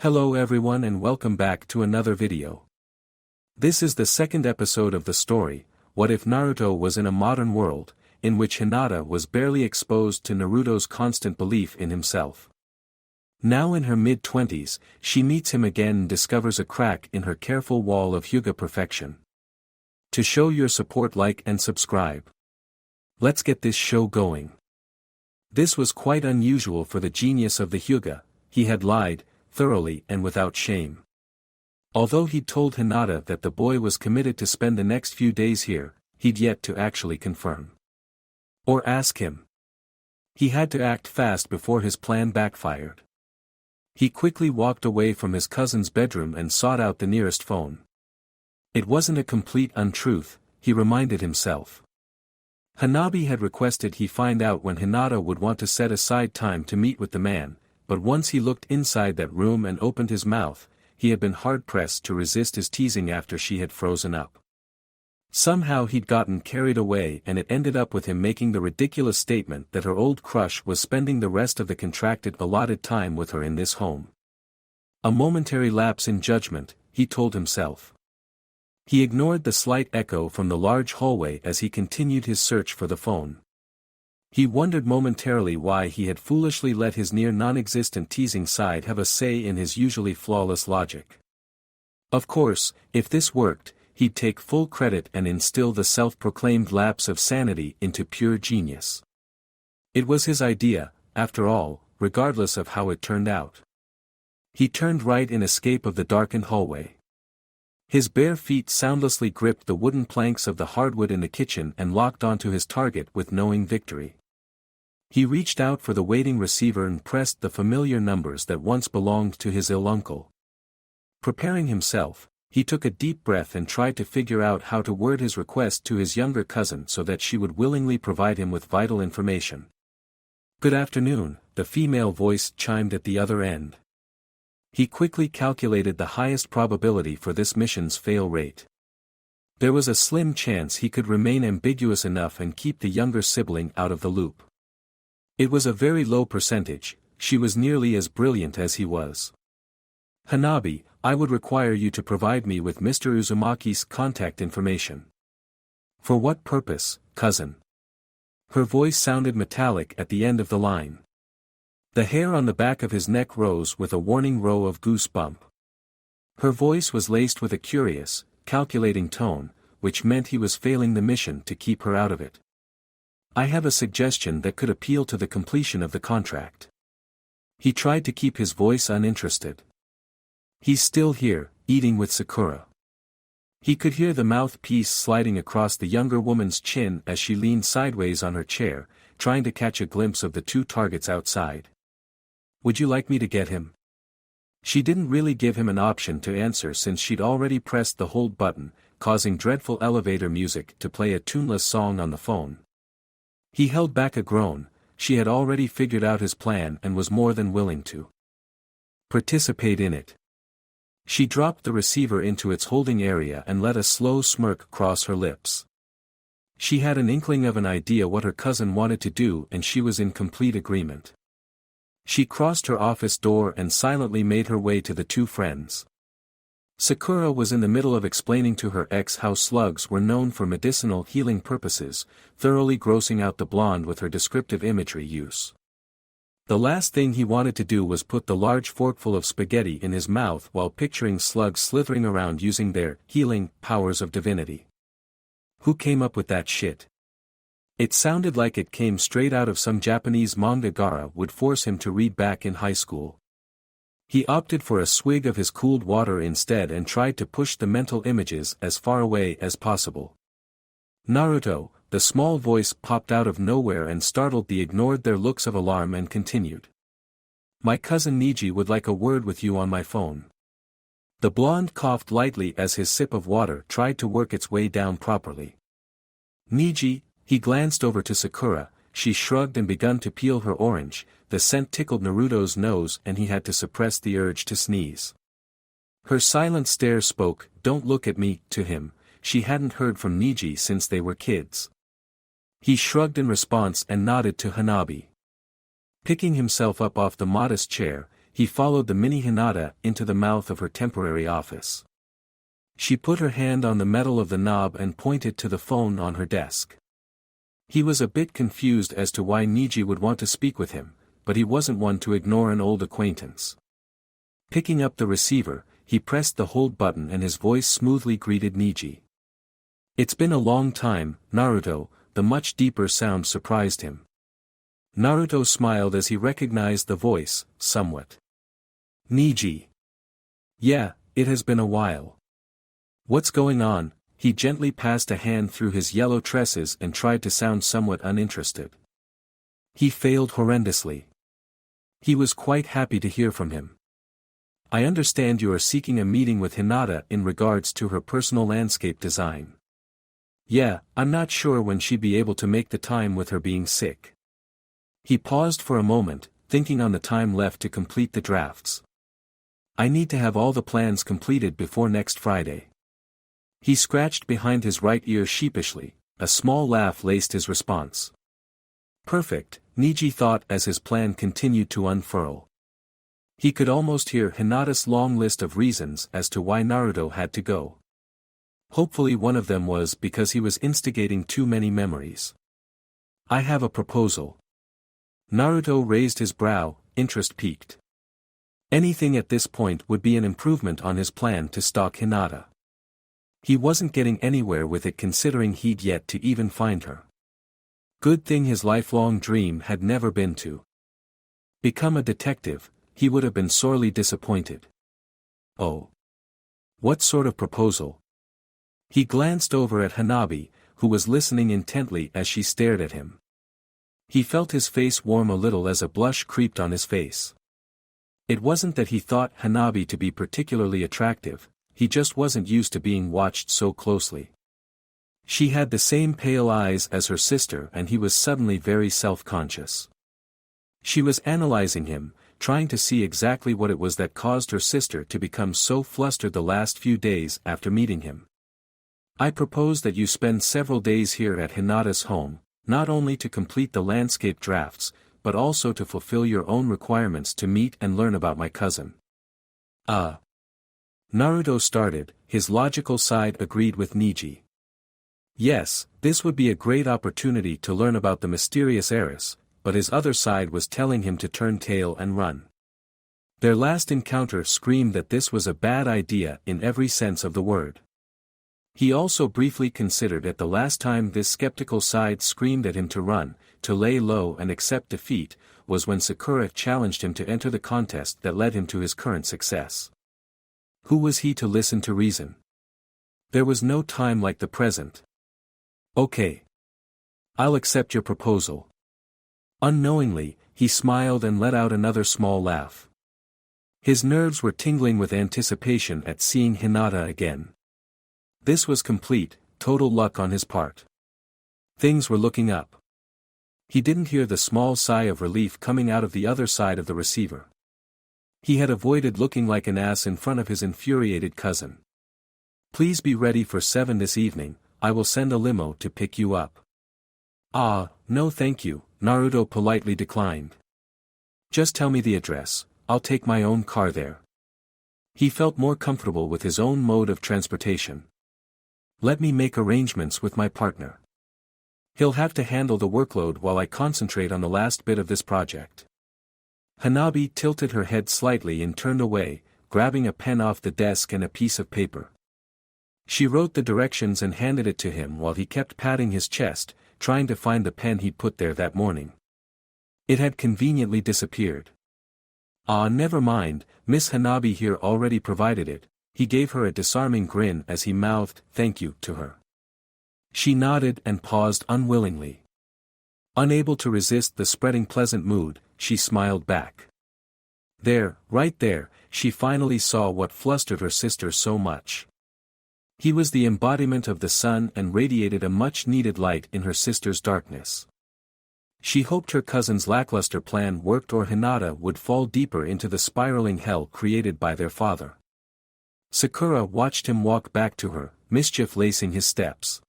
Hello everyone and welcome back to another video. This is the second episode of the story, What If Naruto Was in a Modern World, in which Hinata was barely exposed to Naruto's constant belief in himself. Now in her mid-20s, she meets him again and discovers a crack in her careful wall of Hyuga perfection. To show your support, like and subscribe. Let's get this show going. This was quite unusual for the genius of the Hyuga. He had lied, thoroughly and without shame. Although he'd told Hinata that the boy was committed to spend the next few days here, he'd yet to actually confirm. Or ask him. He had to act fast before his plan backfired. He quickly walked away from his cousin's bedroom and sought out the nearest phone. It wasn't a complete untruth, he reminded himself. Hanabi had requested he find out when Hinata would want to set aside time to meet with the man, but once he looked inside that room and opened his mouth, he had been hard-pressed to resist his teasing after she had frozen up. Somehow he'd gotten carried away and it ended up with him making the ridiculous statement that her old crush was spending the rest of the contracted allotted time with her in this home. A momentary lapse in judgment, he told himself. He ignored the slight echo from the large hallway as he continued his search for the phone. He wondered momentarily why he had foolishly let his near non-existent teasing side have a say in his usually flawless logic. Of course, if this worked, he'd take full credit and instill the self-proclaimed lapse of sanity into pure genius. It was his idea, after all, regardless of how it turned out. He turned right in escape of the darkened hallway. His bare feet soundlessly gripped the wooden planks of the hardwood in the kitchen and locked onto his target with knowing victory. He reached out for the waiting receiver and pressed the familiar numbers that once belonged to his ill uncle. Preparing himself, he took a deep breath and tried to figure out how to word his request to his younger cousin so that she would willingly provide him with vital information. "Good afternoon," the female voice chimed at the other end. He quickly calculated the highest probability for this mission's fail rate. There was a slim chance he could remain ambiguous enough and keep the younger sibling out of the loop. It was a very low percentage. She was nearly as brilliant as he was. "Hanabi, I would require you to provide me with Mr. Uzumaki's contact information." "For what purpose, cousin?" Her voice sounded metallic at the end of the line. The hair on the back of his neck rose with a warning row of goosebumps. Her voice was laced with a curious, calculating tone, which meant he was failing the mission to keep her out of it. "I have a suggestion that could appeal to the completion of the contract." He tried to keep his voice uninterested. "He's still here, eating with Sakura." He could hear the mouthpiece sliding across the younger woman's chin as she leaned sideways on her chair, trying to catch a glimpse of the two targets outside. "Would you like me to get him?" She didn't really give him an option to answer since she'd already pressed the hold button, causing dreadful elevator music to play a tuneless song on the phone. He held back a groan. She had already figured out his plan and was more than willing to participate in it. She dropped the receiver into its holding area and let a slow smirk cross her lips. She had an inkling of an idea what her cousin wanted to do and she was in complete agreement. She crossed her office door and silently made her way to the two friends. Sakura was in the middle of explaining to her ex how slugs were known for medicinal healing purposes, thoroughly grossing out the blonde with her descriptive imagery use. The last thing he wanted to do was put the large forkful of spaghetti in his mouth while picturing slugs slithering around using their healing powers of divinity. Who came up with that shit? It sounded like it came straight out of some Japanese manga Gara would force him to read back in high school. He opted for a swig of his cooled water instead and tried to push the mental images as far away as possible. "Naruto," the small voice popped out of nowhere and startled the ignored their looks of alarm and continued. "My cousin Niji would like a word with you on my phone." The blonde coughed lightly as his sip of water tried to work its way down properly. "Niji," he glanced over to Sakura. She shrugged and begun to peel her orange. The scent tickled Naruto's nose and he had to suppress the urge to sneeze. Her silent stare spoke, "Don't look at me," to him. She hadn't heard from Niji since they were kids. He shrugged in response and nodded to Hanabi. Picking himself up off the modest chair, he followed the mini Hinata into the mouth of her temporary office. She put her hand on the metal of the knob and pointed to the phone on her desk. He was a bit confused as to why Niji would want to speak with him, but he wasn't one to ignore an old acquaintance. Picking up the receiver, he pressed the hold button and his voice smoothly greeted Niji. "It's been a long time, Naruto," the much deeper sound surprised him. Naruto smiled as he recognized the voice, somewhat. "Niji." "Yeah, it has been a while. What's going on?" He gently passed a hand through his yellow tresses and tried to sound somewhat uninterested. He failed horrendously. He was quite happy to hear from him. "I understand you are seeking a meeting with Hinata in regards to her personal landscape design." "Yeah, I'm not sure when she'd be able to make the time with her being sick." He paused for a moment, thinking on the time left to complete the drafts. "I need to have all the plans completed before next Friday." He scratched behind his right ear sheepishly, a small laugh laced his response. "Perfect," Niji thought as his plan continued to unfurl. He could almost hear Hinata's long list of reasons as to why Naruto had to go. Hopefully one of them was because he was instigating too many memories. "I have a proposal." Naruto raised his brow, interest piqued. Anything at this point would be an improvement on his plan to stalk Hinata. He wasn't getting anywhere with it considering he'd yet to even find her. Good thing his lifelong dream had never been to become a detective. He would have been sorely disappointed. Oh. What sort of proposal? He glanced over at Hanabi, who was listening intently as she stared at him. He felt his face warm a little as a blush creeped on his face. It wasn't that he thought Hanabi to be particularly attractive, he just wasn't used to being watched so closely. She had the same pale eyes as her sister and he was suddenly very self-conscious. She was analyzing him, trying to see exactly what it was that caused her sister to become so flustered the last few days after meeting him. "I propose that you spend several days here at Hinata's home, not only to complete the landscape drafts, but also to fulfill your own requirements to meet and learn about my cousin." Naruto started, his logical side agreed with Niji. Yes, this would be a great opportunity to learn about the mysterious heiress, but his other side was telling him to turn tail and run. Their last encounter screamed that this was a bad idea in every sense of the word. He also briefly considered it the last time this skeptical side screamed at him to run, to lay low and accept defeat, was when Sakura challenged him to enter the contest that led him to his current success. Who was he to listen to reason? There was no time like the present. "Okay. I'll accept your proposal." Unknowingly, he smiled and let out another small laugh. His nerves were tingling with anticipation at seeing Hinata again. This was complete, total luck on his part. Things were looking up. He didn't hear the small sigh of relief coming out of the other side of the receiver. He had avoided looking like an ass in front of his infuriated cousin. "Please be ready for 7 this evening, I will send a limo to pick you up." No thank you," Naruto politely declined. "Just tell me the address, I'll take my own car there." He felt more comfortable with his own mode of transportation. "Let me make arrangements with my partner. He'll have to handle the workload while I concentrate on the last bit of this project." Hanabi tilted her head slightly and turned away, grabbing a pen off the desk and a piece of paper. She wrote the directions and handed it to him while he kept patting his chest, trying to find the pen he'd put there that morning. It had conveniently disappeared. Never mind, Miss Hanabi here already provided it." He gave her a disarming grin as he mouthed, "Thank you," to her. She nodded and paused unwillingly. Unable to resist the spreading pleasant mood, she smiled back. There, right there, she finally saw what flustered her sister so much. He was the embodiment of the sun and radiated a much-needed light in her sister's darkness. She hoped her cousin's lackluster plan worked or Hinata would fall deeper into the spiraling hell created by their father. Sakura watched him walk back to her, mischief lacing his steps.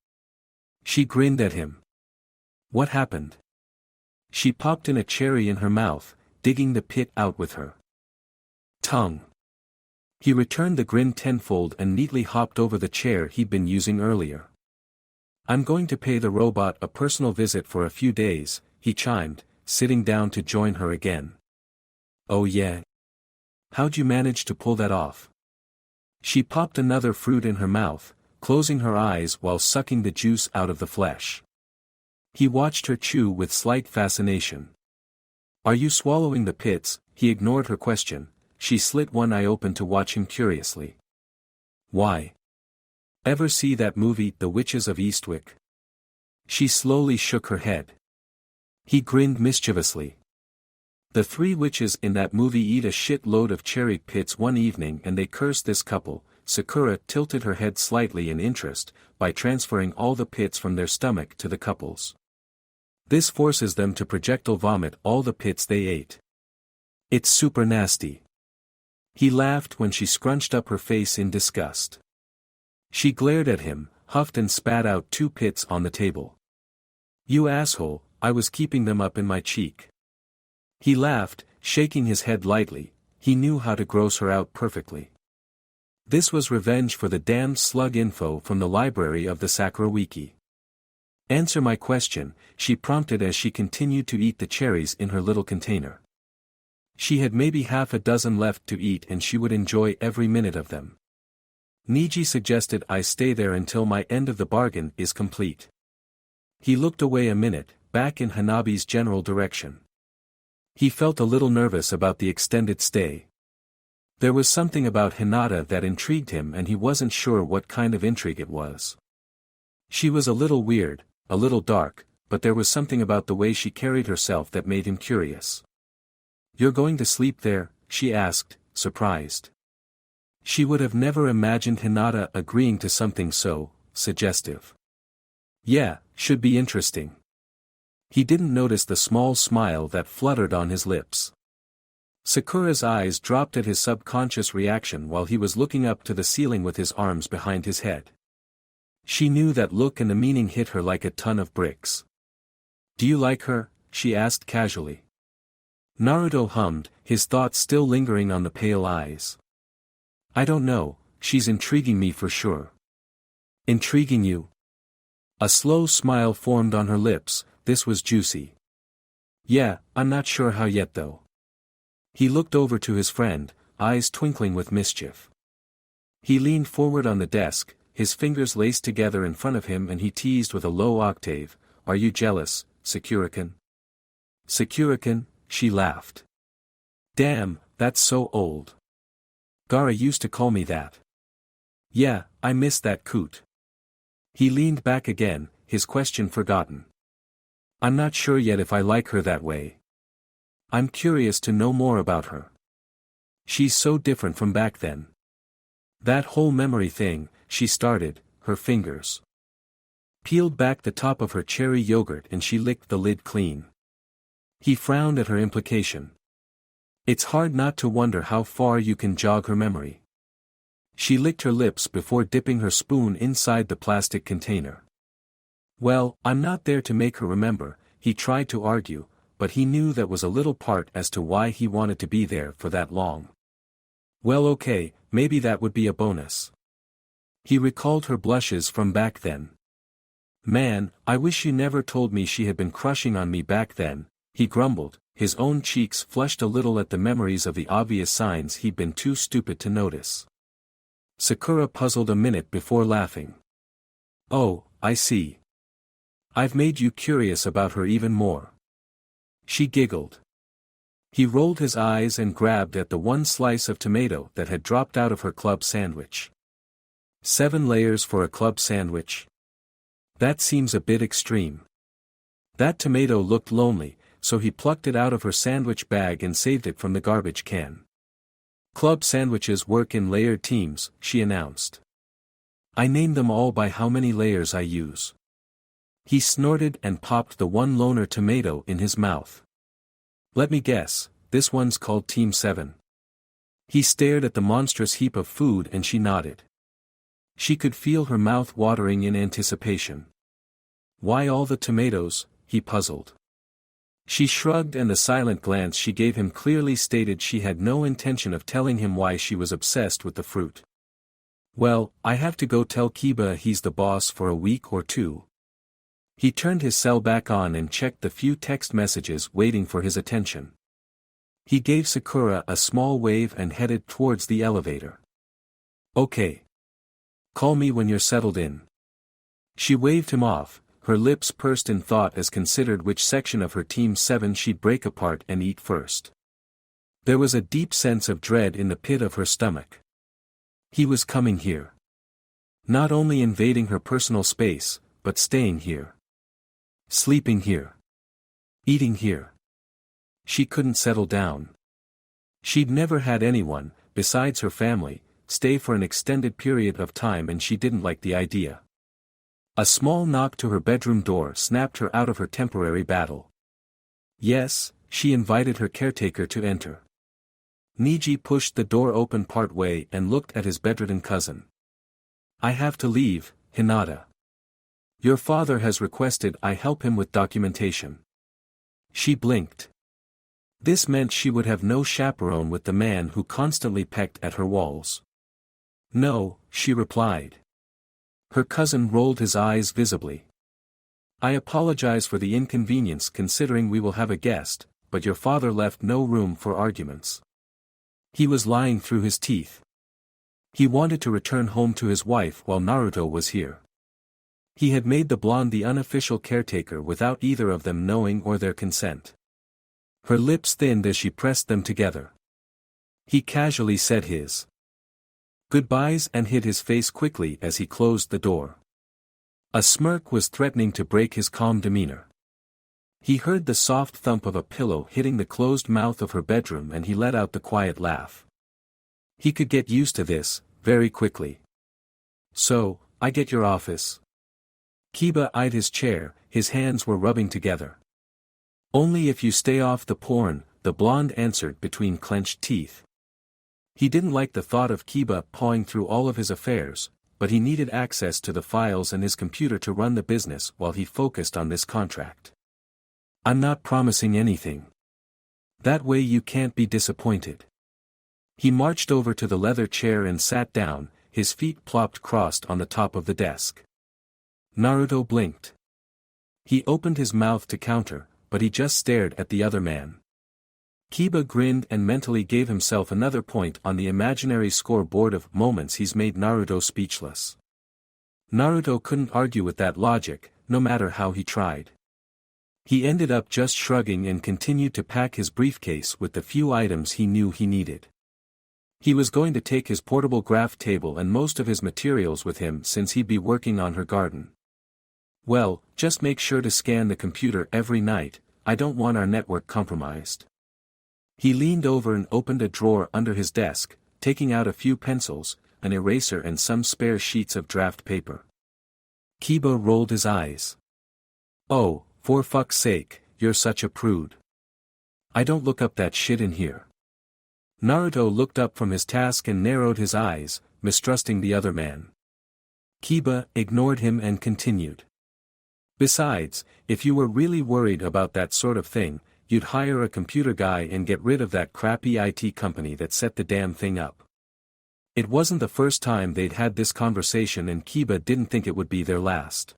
She grinned at him. What happened? She popped in a cherry in her mouth, digging the pit out with her. Tongue. He returned the grin tenfold and neatly hopped over the chair he'd been using earlier. I'm going to pay the robot a personal visit for a few days, he chimed, sitting down to join her again. Oh yeah? How'd you manage to pull that off? She popped another fruit in her mouth, closing her eyes while sucking the juice out of the flesh. He watched her chew with slight fascination. Are you swallowing the pits? He ignored her question. She slit one eye open to watch him curiously. Why? Ever see that movie, The Witches of Eastwick? She slowly shook her head. He grinned mischievously. The three witches in that movie eat a shitload of cherry pits one evening and they curse this couple. Sakura tilted her head slightly in interest, by transferring all the pits from their stomach to the couples. This forces them to projectile vomit all the pits they ate. It's super nasty. He laughed when she scrunched up her face in disgust. She glared at him, huffed and spat out 2 pits on the table. You asshole, I was keeping them up in my cheek. He laughed, shaking his head lightly. He knew how to gross her out perfectly. This was revenge for the damned slug info from the library of the Sakura Wiki. Answer my question, she prompted as she continued to eat the cherries in her little container. She had maybe half a dozen left to eat and she would enjoy every minute of them. Niji suggested I stay there until my end of the bargain is complete. He looked away a minute, back in Hanabi's general direction. He felt a little nervous about the extended stay. There was something about Hinata that intrigued him and he wasn't sure what kind of intrigue it was. She was a little weird, a little dark, but there was something about the way she carried herself that made him curious. You're going to sleep there? She asked, surprised. She would have never imagined Hinata agreeing to something so suggestive. Yeah, should be interesting. He didn't notice the small smile that fluttered on his lips. Sakura's eyes dropped at his subconscious reaction while he was looking up to the ceiling with his arms behind his head. She knew that look and the meaning hit her like a ton of bricks. Do you like her? She asked casually. Naruto hummed, his thoughts still lingering on the pale eyes. I don't know, she's intriguing me for sure. Intriguing you? A slow smile formed on her lips, this was juicy. Yeah, I'm not sure how yet though. He looked over to his friend, eyes twinkling with mischief. He leaned forward on the desk, his fingers laced together in front of him and he teased with a low octave, Are you jealous, Sakura-kun? Sakura-kun, she laughed. Damn, that's so old. Gaara used to call me that. Yeah, I miss that coot. He leaned back again, his question forgotten. I'm not sure yet if I like her that way. I'm curious to know more about her. She's so different from back then. That whole memory thing, she started, her fingers peeled back the top of her cherry yogurt and she licked the lid clean. He frowned at her implication. It's hard not to wonder how far you can jog her memory. She licked her lips before dipping her spoon inside the plastic container. Well, I'm not there to make her remember, he tried to argue, but he knew that was a little part as to why he wanted to be there for that long. Well okay, maybe that would be a bonus. He recalled her blushes from back then. Man, I wish you never told me she had been crushing on me back then, he grumbled, his own cheeks flushed a little at the memories of the obvious signs he'd been too stupid to notice. Sakura puzzled a minute before laughing. Oh, I see. I've made you curious about her even more. She giggled. He rolled his eyes and grabbed at the one slice of tomato that had dropped out of her club sandwich. 7 layers for a club sandwich? That seems a bit extreme. That tomato looked lonely, so he plucked it out of her sandwich bag and saved it from the garbage can. Club sandwiches work in layered teams, she announced. I name them all by how many layers I use. He snorted and popped the one loner tomato in his mouth. Let me guess, this one's called Team 7. He stared at the monstrous heap of food and she nodded. She could feel her mouth watering in anticipation. Why all the tomatoes? He puzzled. She shrugged, and the silent glance she gave him clearly stated she had no intention of telling him why she was obsessed with the fruit. Well, I have to go tell Kiba he's the boss for a week or two. He turned his cell back on and checked the few text messages waiting for his attention. He gave Sakura a small wave and headed towards the elevator. Okay. Call me when you're settled in. She waved him off, her lips pursed in thought as considered which section of her Team 7 she'd break apart and eat first. There was a deep sense of dread in the pit of her stomach. He was coming here. Not only invading her personal space, but staying here. Sleeping here. Eating here. She couldn't settle down. She'd never had anyone, besides her family, stay for an extended period of time, and she didn't like the idea. A small knock to her bedroom door snapped her out of her temporary battle. Yes, she invited her caretaker to enter. Niji pushed the door open part way and looked at his bedridden cousin. I have to leave, Hinata. Your father has requested I help him with documentation. She blinked. This meant she would have no chaperone with the man who constantly pecked at her walls. No, she replied. Her cousin rolled his eyes visibly. I apologize for the inconvenience considering we will have a guest, but your father left no room for arguments. He was lying through his teeth. He wanted to return home to his wife while Naruto was here. He had made the blonde the unofficial caretaker without either of them knowing or their consent. Her lips thinned as she pressed them together. He casually said his goodbyes and hid his face quickly as he closed the door. A smirk was threatening to break his calm demeanor. He heard the soft thump of a pillow hitting the closed mouth of her bedroom, and he let out the quiet laugh. He could get used to this, very quickly. So, I get your office. Kiba eyed his chair, his hands were rubbing together. Only if you stay off the porn, the blonde answered between clenched teeth. He didn't like the thought of Kiba pawing through all of his affairs, but he needed access to the files and his computer to run the business while he focused on this contract. I'm not promising anything. That way you can't be disappointed. He marched over to the leather chair and sat down, his feet plopped crossed on the top of the desk. Naruto blinked. He opened his mouth to counter, but he just stared at the other man. Kiba grinned and mentally gave himself another point on the imaginary scoreboard of moments he's made Naruto speechless. Naruto couldn't argue with that logic, no matter how he tried. He ended up just shrugging and continued to pack his briefcase with the few items he knew he needed. He was going to take his portable graph table and most of his materials with him since he'd be working on her garden. Well, just make sure to scan the computer every night, I don't want our network compromised. He leaned over and opened a drawer under his desk, taking out a few pencils, an eraser and some spare sheets of draft paper. Kiba rolled his eyes. Oh, for fuck's sake, you're such a prude. I don't look up that shit in here. Naruto looked up from his task and narrowed his eyes, mistrusting the other man. Kiba ignored him and continued. Besides, if you were really worried about that sort of thing, you'd hire a computer guy and get rid of that crappy IT company that set the damn thing up. It wasn't the first time they'd had this conversation, and Kiba didn't think it would be their last.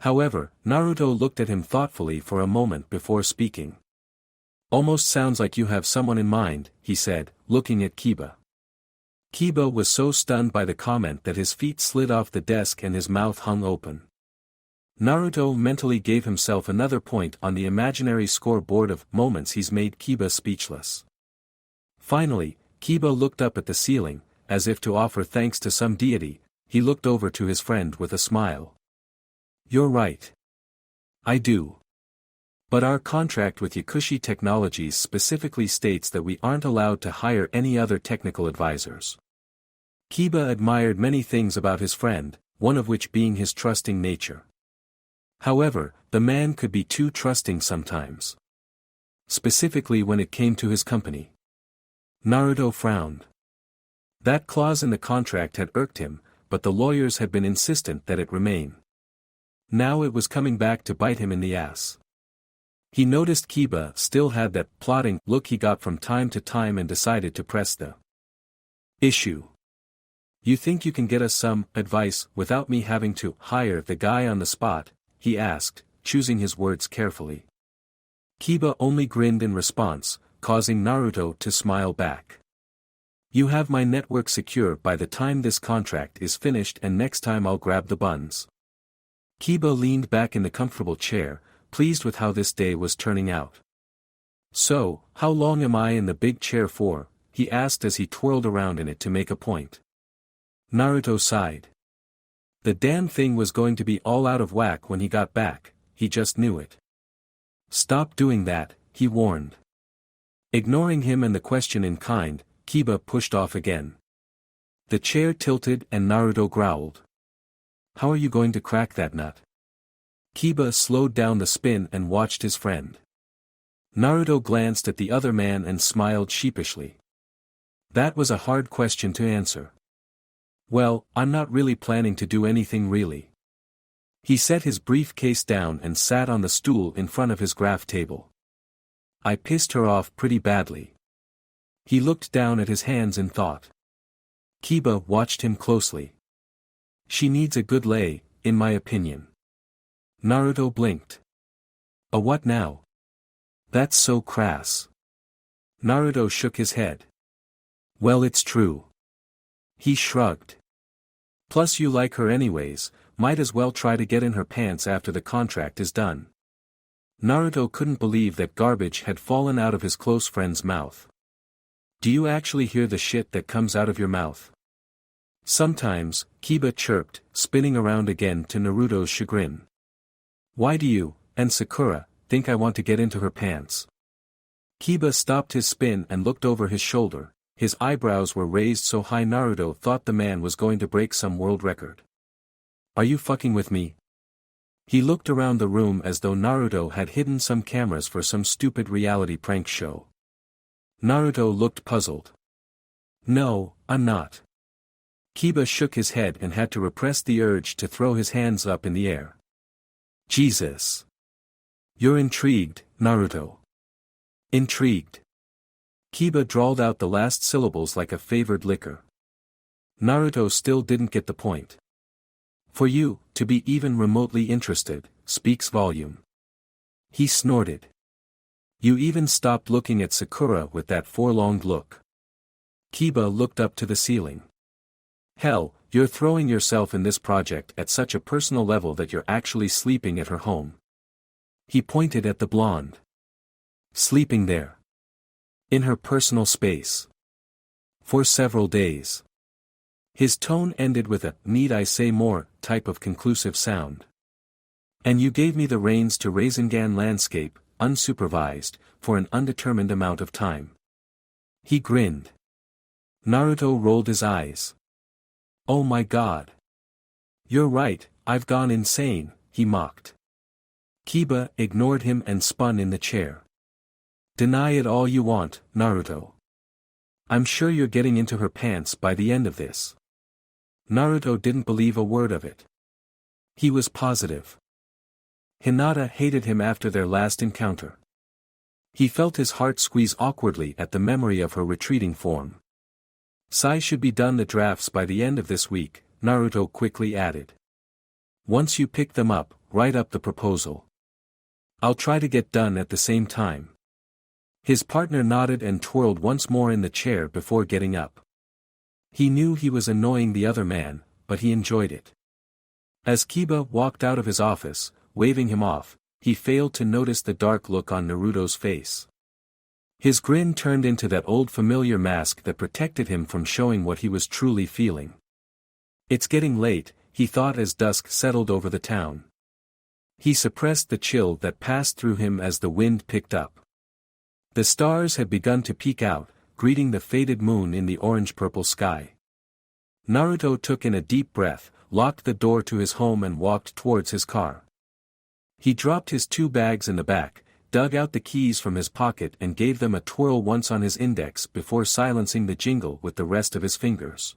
However, Naruto looked at him thoughtfully for a moment before speaking. Almost sounds like you have someone in mind, he said, looking at Kiba. Kiba was so stunned by the comment that his feet slid off the desk and his mouth hung open. Naruto mentally gave himself another point on the imaginary scoreboard of moments he's made Kiba speechless. Finally, Kiba looked up at the ceiling, as if to offer thanks to some deity. He looked over to his friend with a smile. You're right. I do. But our contract with Yakushi Technologies specifically states that we aren't allowed to hire any other technical advisors. Kiba admired many things about his friend, one of which being his trusting nature. However, the man could be too trusting sometimes. Specifically when it came to his company. Naruto frowned. That clause in the contract had irked him, but the lawyers had been insistent that it remain. Now it was coming back to bite him in the ass. He noticed Kiba still had that plotting look he got from time to time and decided to press the issue. "You think you can get us some advice without me having to hire the guy on the spot?" he asked, choosing his words carefully. Kiba only grinned in response, causing Naruto to smile back. "You have my network secure by the time this contract is finished, and next time I'll grab the buns." Kiba leaned back in the comfortable chair, pleased with how this day was turning out. "So, how long am I in the big chair for?" he asked as he twirled around in it to make a point. Naruto sighed. The damn thing was going to be all out of whack when he got back, he just knew it. "Stop doing that," he warned. Ignoring him and the question in kind, Kiba pushed off again. The chair tilted and Naruto growled. "How are you going to crack that nut?" Kiba slowed down the spin and watched his friend. Naruto glanced at the other man and smiled sheepishly. That was a hard question to answer. "Well, I'm not really planning to do anything really." He set his briefcase down and sat on the stool in front of his graph table. "I pissed her off pretty badly." He looked down at his hands in thought. Kiba watched him closely. "She needs a good lay, in my opinion." Naruto blinked. "A what now?" "That's so crass." Naruto shook his head. "Well, it's true." He shrugged. "Plus you like her anyways, might as well try to get in her pants after the contract is done." Naruto couldn't believe that garbage had fallen out of his close friend's mouth. "Do you actually hear the shit that comes out of your mouth?" "Sometimes," Kiba chirped, spinning around again to Naruto's chagrin. "Why do you, and Sakura, think I want to get into her pants?" Kiba stopped his spin and looked over his shoulder. His eyebrows were raised so high Naruto thought the man was going to break some world record. "Are you fucking with me?" He looked around the room as though Naruto had hidden some cameras for some stupid reality prank show. Naruto looked puzzled. "No, I'm not." Kiba shook his head and had to repress the urge to throw his hands up in the air. "Jesus. You're intrigued, Naruto." "Intrigued." Kiba drawled out the last syllables like a favored liquor. Naruto still didn't get the point. "For you, to be even remotely interested, speaks volume." He snorted. "You even stopped looking at Sakura with that forlorn look." Kiba looked up to the ceiling. "Hell, you're throwing yourself in this project at such a personal level that you're actually sleeping at her home." He pointed at the blonde. "Sleeping there. In her personal space. For several days." His tone ended with a "need I say more" type of conclusive sound. "And you gave me the reins to Rasengan landscape, unsupervised, for an undetermined amount of time." He grinned. Naruto rolled his eyes. "Oh my god. You're right, I've gone insane," he mocked. Kiba ignored him and spun in the chair. "Deny it all you want, Naruto. I'm sure you're getting into her pants by the end of this." Naruto didn't believe a word of it. He was positive. Hinata hated him after their last encounter. He felt his heart squeeze awkwardly at the memory of her retreating form. "Sai should be done the drafts by the end of this week," Naruto quickly added. "Once you pick them up, write up the proposal. I'll try to get done at the same time." His partner nodded and twirled once more in the chair before getting up. He knew he was annoying the other man, but he enjoyed it. As Kiba walked out of his office, waving him off, he failed to notice the dark look on Naruto's face. His grin turned into that old familiar mask that protected him from showing what he was truly feeling. "It's getting late," he thought as dusk settled over the town. He suppressed the chill that passed through him as the wind picked up. The stars had begun to peek out, greeting the faded moon in the orange-purple sky. Naruto took in a deep breath, locked the door to his home and walked towards his car. He dropped his 2 bags in the back, dug out the keys from his pocket and gave them a twirl once on his index before silencing the jingle with the rest of his fingers.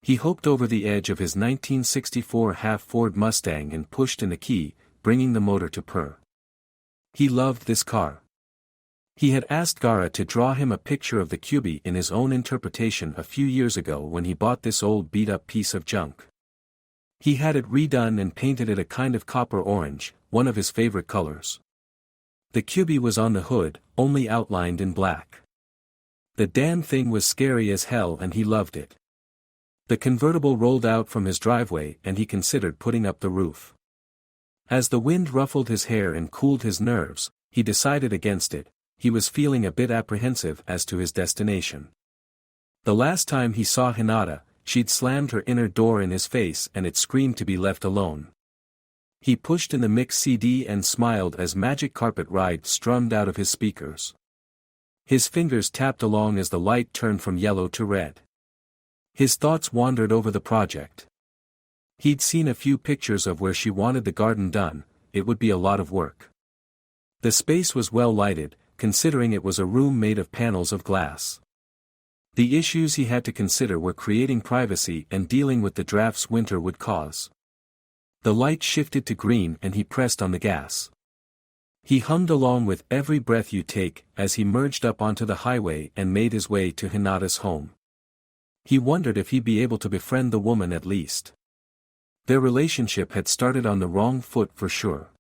He hopped over the edge of his 1964 half Ford Mustang and pushed in the key, bringing the motor to purr. He loved this car. He had asked Gaara to draw him a picture of the Kyubi in his own interpretation a few years ago when he bought this old beat-up piece of junk. He had it redone and painted it a kind of copper orange, one of his favorite colors. The Kyubi was on the hood, only outlined in black. The damn thing was scary as hell and he loved it. The convertible rolled out from his driveway and he considered putting up the roof. As the wind ruffled his hair and cooled his nerves, he decided against it. He was feeling a bit apprehensive as to his destination. The last time he saw Hinata, she'd slammed her inner door in his face and it screamed to be left alone. He pushed in the mix CD and smiled as Magic Carpet Ride strummed out of his speakers. His fingers tapped along as the light turned from yellow to red. His thoughts wandered over the project. He'd seen a few pictures of where she wanted the garden done. It would be a lot of work. The space was well lighted, considering it was a room made of panels of glass. The issues he had to consider were creating privacy and dealing with the drafts winter would cause. The light shifted to green and he pressed on the gas. He hummed along with Every Breath You Take as he merged up onto the highway and made his way to Hinata's home. He wondered if he'd be able to befriend the woman at least. Their relationship had started on the wrong foot for sure.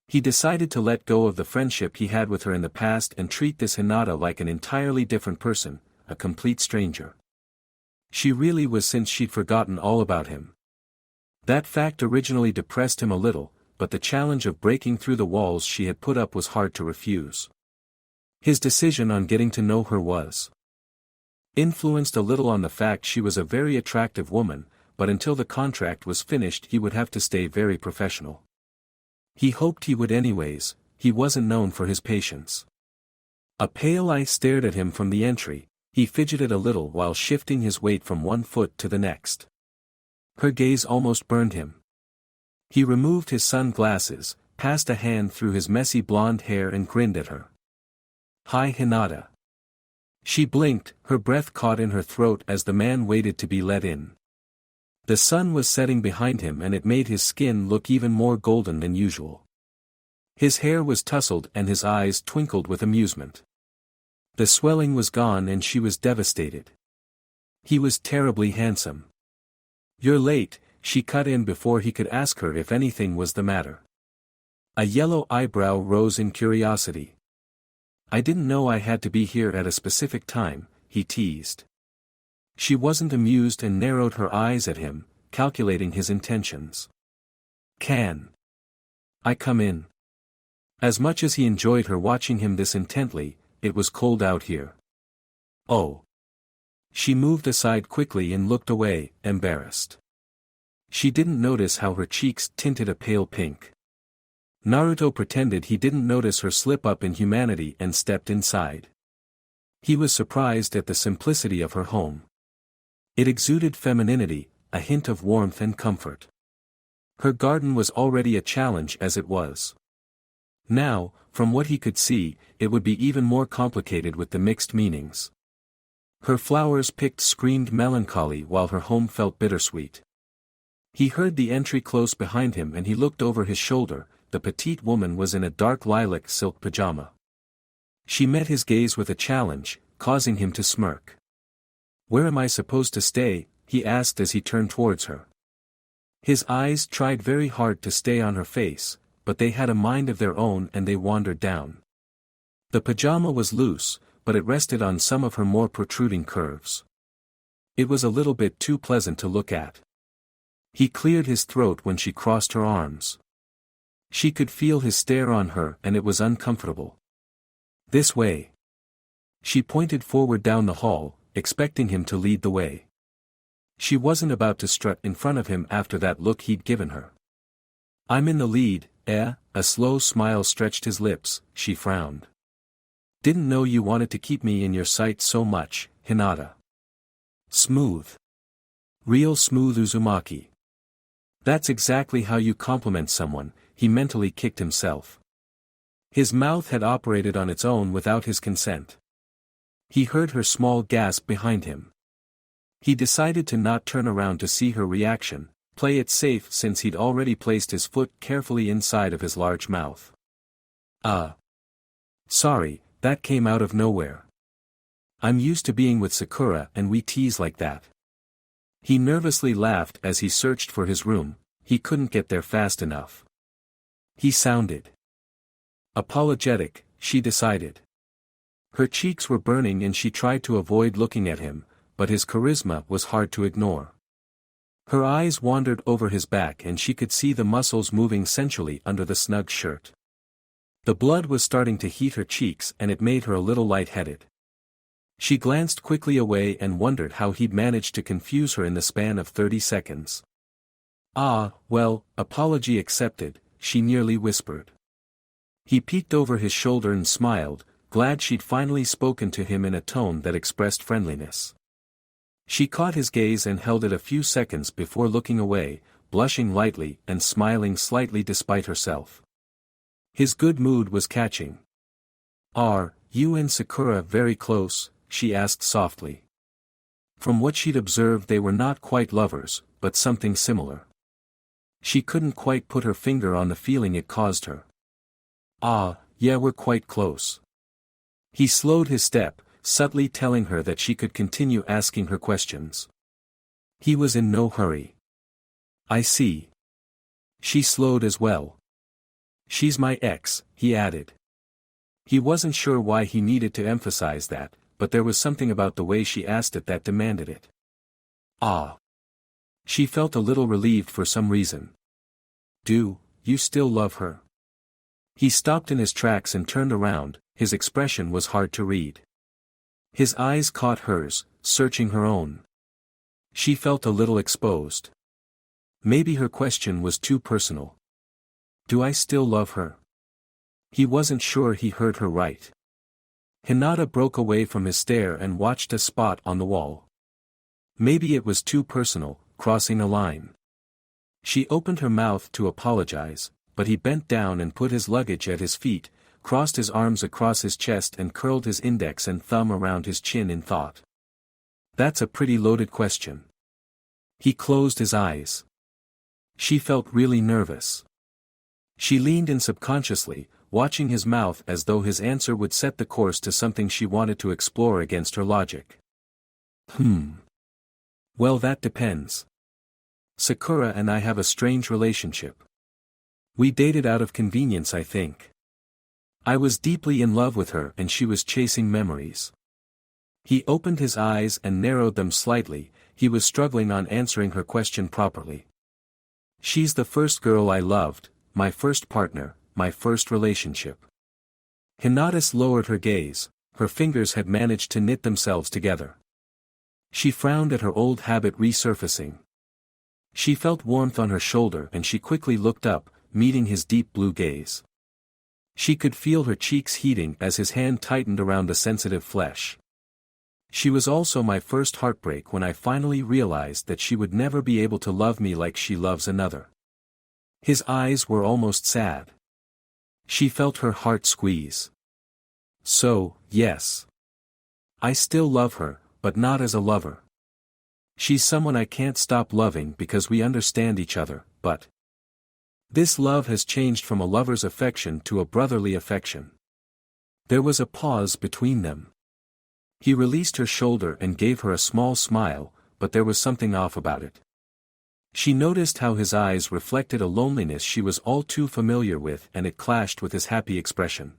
He decided to let go of the friendship he had with her in the past and treat this Hinata like an entirely different person, a complete stranger. She really was, since she'd forgotten all about him. That fact originally depressed him a little, but the challenge of breaking through the walls she had put up was hard to refuse. His decision on getting to know her was influenced a little on the fact she was a very attractive woman, but until the contract was finished he would have to stay very professional. He hoped he would anyways. He wasn't known for his patience. A pale eye stared at him from the entry. He fidgeted a little while shifting his weight from one foot to the next. Her gaze almost burned him. He removed his sunglasses, passed a hand through his messy blonde hair and grinned at her. "Hi Hinata." She blinked, her breath caught in her throat as the man waited to be let in. The sun was setting behind him and it made his skin look even more golden than usual. His hair was tousled and his eyes twinkled with amusement. The swelling was gone and she was devastated. He was terribly handsome. "You're late," she cut in before he could ask her if anything was the matter. A yellow eyebrow rose in curiosity. "I didn't know I had to be here at a specific time," he teased. She wasn't amused and narrowed her eyes at him, calculating his intentions. "Can I come in?" As much as he enjoyed her watching him this intently, it was cold out here. "Oh." She moved aside quickly and looked away, embarrassed. She didn't notice how her cheeks tinted a pale pink. Naruto pretended he didn't notice her slip up in humanity and stepped inside. He was surprised at the simplicity of her home. It exuded femininity, a hint of warmth and comfort. Her garden was already a challenge as it was. Now, from what he could see, it would be even more complicated with the mixed meanings. Her flowers picked screamed melancholy while her home felt bittersweet. He heard the entry close behind him and he looked over his shoulder. The petite woman was in a dark lilac silk pajama. She met his gaze with a challenge, causing him to smirk. "Where am I supposed to stay?" he asked as he turned towards her. His eyes tried very hard to stay on her face, but they had a mind of their own and they wandered down. The pajama was loose, but it rested on some of her more protruding curves. It was a little bit too pleasant to look at. He cleared his throat when she crossed her arms. She could feel his stare on her and it was uncomfortable. "This way." She pointed forward down the hall, expecting him to lead the way. She wasn't about to strut in front of him after that look he'd given her. "I'm in the lead, eh?" A slow smile stretched his lips. She frowned. "Didn't know you wanted to keep me in your sight so much, Hinata." "Smooth. Real smooth Uzumaki." That's exactly how you compliment someone, he mentally kicked himself. His mouth had operated on its own without his consent. He heard her small gasp behind him. He decided to not turn around to see her reaction, play it safe since he'd already placed his foot carefully inside of his large mouth. Sorry, that came out of nowhere. I'm used to being with Sakura and we tease like that. He nervously laughed as he searched for his room, he couldn't get there fast enough. He sounded apologetic, she decided. Her cheeks were burning and she tried to avoid looking at him, but his charisma was hard to ignore. Her eyes wandered over his back and she could see the muscles moving sensually under the snug shirt. The blood was starting to heat her cheeks and it made her a little lightheaded. She glanced quickly away and wondered how he'd managed to confuse her in the span of 30 seconds. Well, apology accepted, she nearly whispered. He peeked over his shoulder and smiled, glad she'd finally spoken to him in a tone that expressed friendliness. She caught his gaze and held it a few seconds before looking away, blushing lightly and smiling slightly despite herself. His good mood was catching. Are you and Sakura very close? She asked softly. From what she'd observed they were not quite lovers, but something similar. She couldn't quite put her finger on the feeling it caused her. Yeah, we're quite close. He slowed his step, subtly telling her that she could continue asking her questions. He was in no hurry. I see. She slowed as well. She's my ex, he added. He wasn't sure why he needed to emphasize that, but there was something about the way she asked it that demanded it. She felt a little relieved for some reason. Do you still love her? He stopped in his tracks and turned around, his expression was hard to read. His eyes caught hers, searching her own. She felt a little exposed. Maybe her question was too personal. Do I still love her? He wasn't sure he heard her right. Hinata broke away from his stare and watched a spot on the wall. Maybe it was too personal, crossing a line. She opened her mouth to apologize, but he bent down and put his luggage at his feet, crossed his arms across his chest and curled his index and thumb around his chin in thought. That's a pretty loaded question. He closed his eyes. She felt really nervous. She leaned in subconsciously, watching his mouth as though his answer would set the course to something she wanted to explore against her logic. Well, that depends. Sakura and I have a strange relationship. We dated out of convenience, I think. I was deeply in love with her and she was chasing memories. He opened his eyes and narrowed them slightly, he was struggling on answering her question properly. She's the first girl I loved, my first partner, my first relationship. Hinata lowered her gaze, her fingers had managed to knit themselves together. She frowned at her old habit resurfacing. She felt warmth on her shoulder and she quickly looked up, meeting his deep blue gaze. She could feel her cheeks heating as his hand tightened around the sensitive flesh. She was also my first heartbreak when I finally realized that she would never be able to love me like she loves another. His eyes were almost sad. She felt her heart squeeze. So, yes. I still love her, but not as a lover. She's someone I can't stop loving because we understand each other, but this love has changed from a lover's affection to a brotherly affection. There was a pause between them. He released her shoulder and gave her a small smile, but there was something off about it. She noticed how his eyes reflected a loneliness she was all too familiar with and it clashed with his happy expression.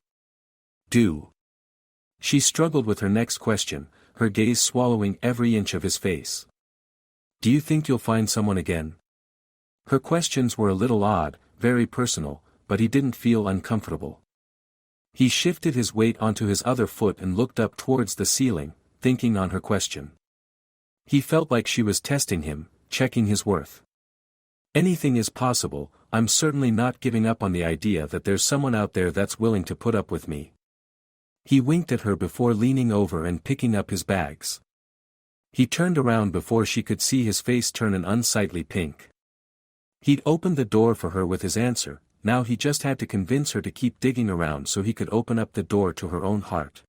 She struggled with her next question, her gaze swallowing every inch of his face. Do you think you'll find someone again? Her questions were a little odd, very personal, but he didn't feel uncomfortable. He shifted his weight onto his other foot and looked up towards the ceiling, thinking on her question. He felt like she was testing him, checking his worth. Anything is possible, I'm certainly not giving up on the idea that there's someone out there that's willing to put up with me. He winked at her before leaning over and picking up his bags. He turned around before she could see his face turn an unsightly pink. He'd opened the door for her with his answer, now he just had to convince her to keep digging around so he could open up the door to her own heart.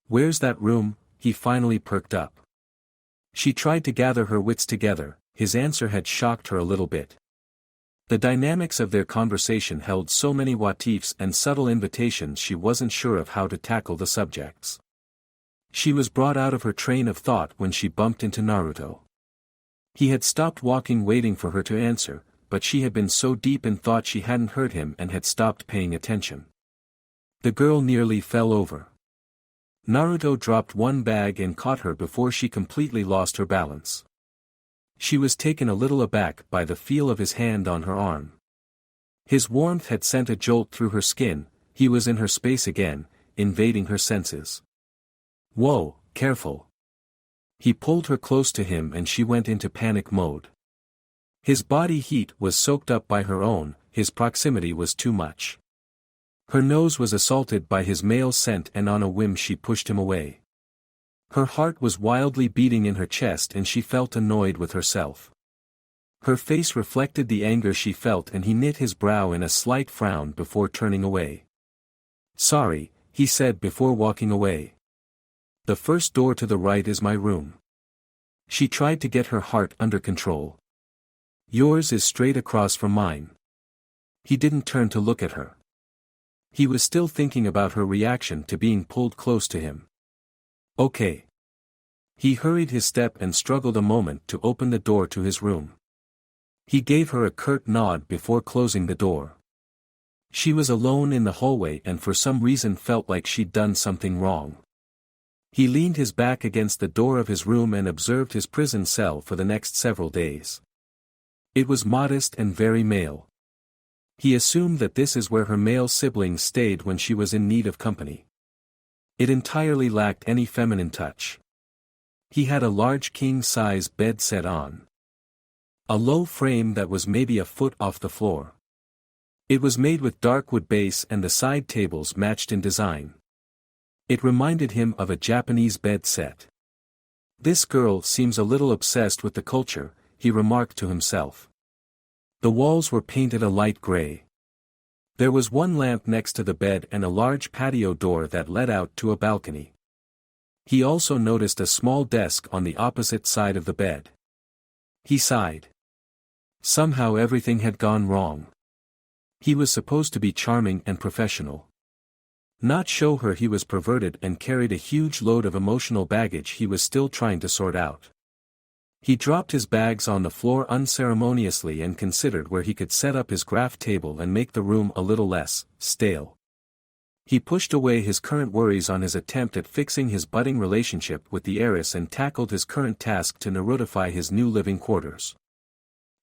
Where's that room? He finally perked up. She tried to gather her wits together, his answer had shocked her a little bit. The dynamics of their conversation held so many what-ifs and subtle invitations she wasn't sure of how to tackle the subjects. She was brought out of her train of thought when she bumped into Naruto. He had stopped walking waiting for her to answer, but she had been so deep in thought she hadn't heard him and had stopped paying attention. The girl nearly fell over. Naruto dropped one bag and caught her before she completely lost her balance. She was taken a little aback by the feel of his hand on her arm. His warmth had sent a jolt through her skin. He was in her space again, invading her senses. "Whoa, careful." He pulled her close to him and she went into panic mode. His body heat was soaked up by her own, his proximity was too much. Her nose was assaulted by his male scent and on a whim she pushed him away. Her heart was wildly beating in her chest and she felt annoyed with herself. Her face reflected the anger she felt and he knit his brow in a slight frown before turning away. "Sorry," he said before walking away. "The first door to the right is my room." She tried to get her heart under control. "Yours is straight across from mine." He didn't turn to look at her. He was still thinking about her reaction to being pulled close to him. "Okay." He hurried his step and struggled a moment to open the door to his room. He gave her a curt nod before closing the door. She was alone in the hallway and for some reason felt like she'd done something wrong. He leaned his back against the door of his room and observed his prison cell for the next several days. It was modest and very male. He assumed that this is where her male siblings stayed when she was in need of company. It entirely lacked any feminine touch. He had a large king-size bed set on a low frame that was maybe a foot off the floor. It was made with dark wood base and the side tables matched in design. It reminded him of a Japanese bed set. "This girl seems a little obsessed with the culture," he remarked to himself. The walls were painted a light gray. There was one lamp next to the bed and a large patio door that led out to a balcony. He also noticed a small desk on the opposite side of the bed. He sighed. Somehow everything had gone wrong. He was supposed to be charming and professional. Not show her he was perverted and carried a huge load of emotional baggage he was still trying to sort out. He dropped his bags on the floor unceremoniously and considered where he could set up his graph table and make the room a little less stale. He pushed away his current worries on his attempt at fixing his budding relationship with the heiress and tackled his current task to Narutify his new living quarters.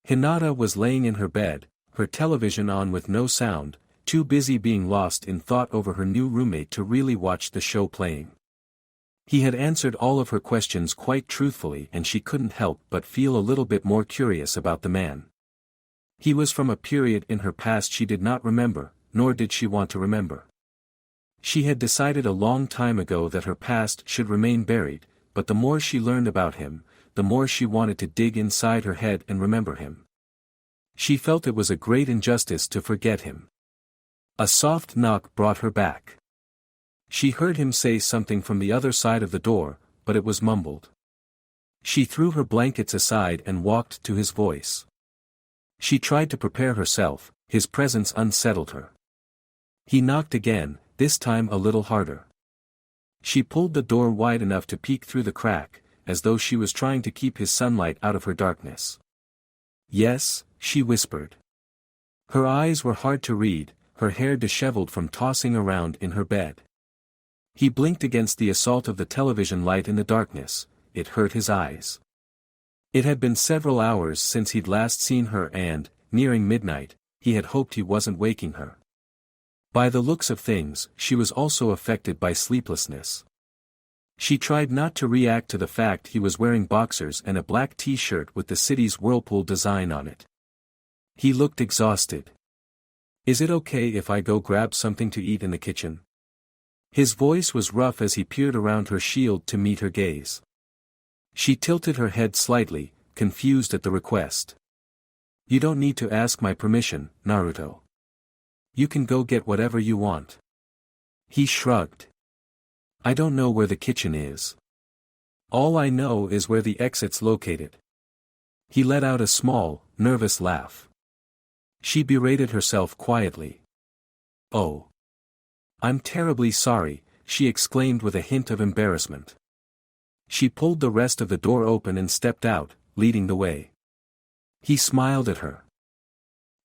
Hinata was laying in her bed, her television on with no sound, too busy being lost in thought over her new roommate to really watch the show playing. He had answered all of her questions quite truthfully and she couldn't help but feel a little bit more curious about the man. He was from a period in her past she did not remember, nor did she want to remember. She had decided a long time ago that her past should remain buried, but the more she learned about him, the more she wanted to dig inside her head and remember him. She felt it was a great injustice to forget him. A soft knock brought her back. She heard him say something from the other side of the door, but it was mumbled. She threw her blankets aside and walked to his voice. She tried to prepare herself, his presence unsettled her. He knocked again, this time a little harder. She pulled the door wide enough to peek through the crack, as though she was trying to keep his sunlight out of her darkness. "Yes," she whispered. Her eyes were hard to read, her hair disheveled from tossing around in her bed. He blinked against the assault of the television light in the darkness. It hurt his eyes. It had been several hours since he'd last seen her and, nearing midnight, he had hoped he wasn't waking her. By the looks of things, she was also affected by sleeplessness. She tried not to react to the fact he was wearing boxers and a black t-shirt with the city's whirlpool design on it. He looked exhausted. "Is it okay if I go grab something to eat in the kitchen?" His voice was rough as he peered around her shield to meet her gaze. She tilted her head slightly, confused at the request. "You don't need to ask my permission, Naruto. You can go get whatever you want." He shrugged. "I don't know where the kitchen is. All I know is where the exit's located." He let out a small, nervous laugh. She berated herself quietly. "Oh. I'm terribly sorry," she exclaimed with a hint of embarrassment. She pulled the rest of the door open and stepped out, leading the way. He smiled at her.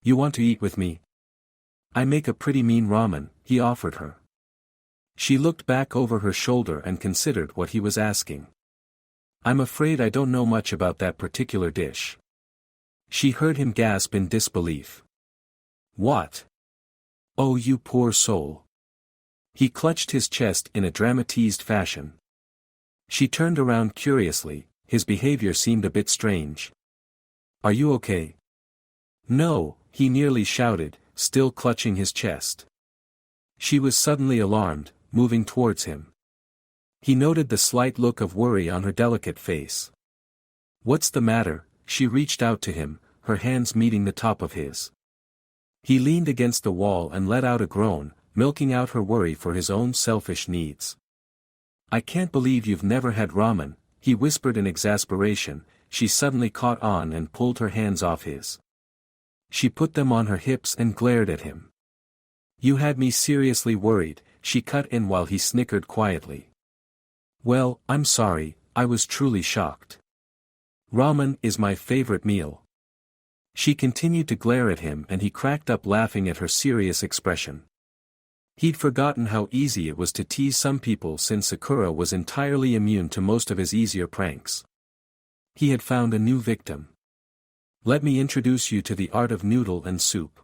"You want to eat with me? I make a pretty mean ramen," he offered her. She looked back over her shoulder and considered what he was asking. "I'm afraid I don't know much about that particular dish." She heard him gasp in disbelief. "What? Oh, you poor soul." He clutched his chest in a dramatized fashion. She turned around curiously, his behavior seemed a bit strange. "Are you okay?" "No," he nearly shouted, still clutching his chest. She was suddenly alarmed, moving towards him. He noted the slight look of worry on her delicate face. "What's the matter?" She reached out to him, her hands meeting the top of his. He leaned against the wall and let out a groan, milking out her worry for his own selfish needs. "I can't believe you've never had ramen," he whispered in exasperation. She suddenly caught on and pulled her hands off his. She put them on her hips and glared at him. "You had me seriously worried," she cut in while he snickered quietly. "Well, I'm sorry, I was truly shocked. Ramen is my favorite meal." She continued to glare at him and he cracked up laughing at her serious expression. He'd forgotten how easy it was to tease some people since Sakura was entirely immune to most of his easier pranks. He had found a new victim. "Let me introduce you to the art of noodle and soup."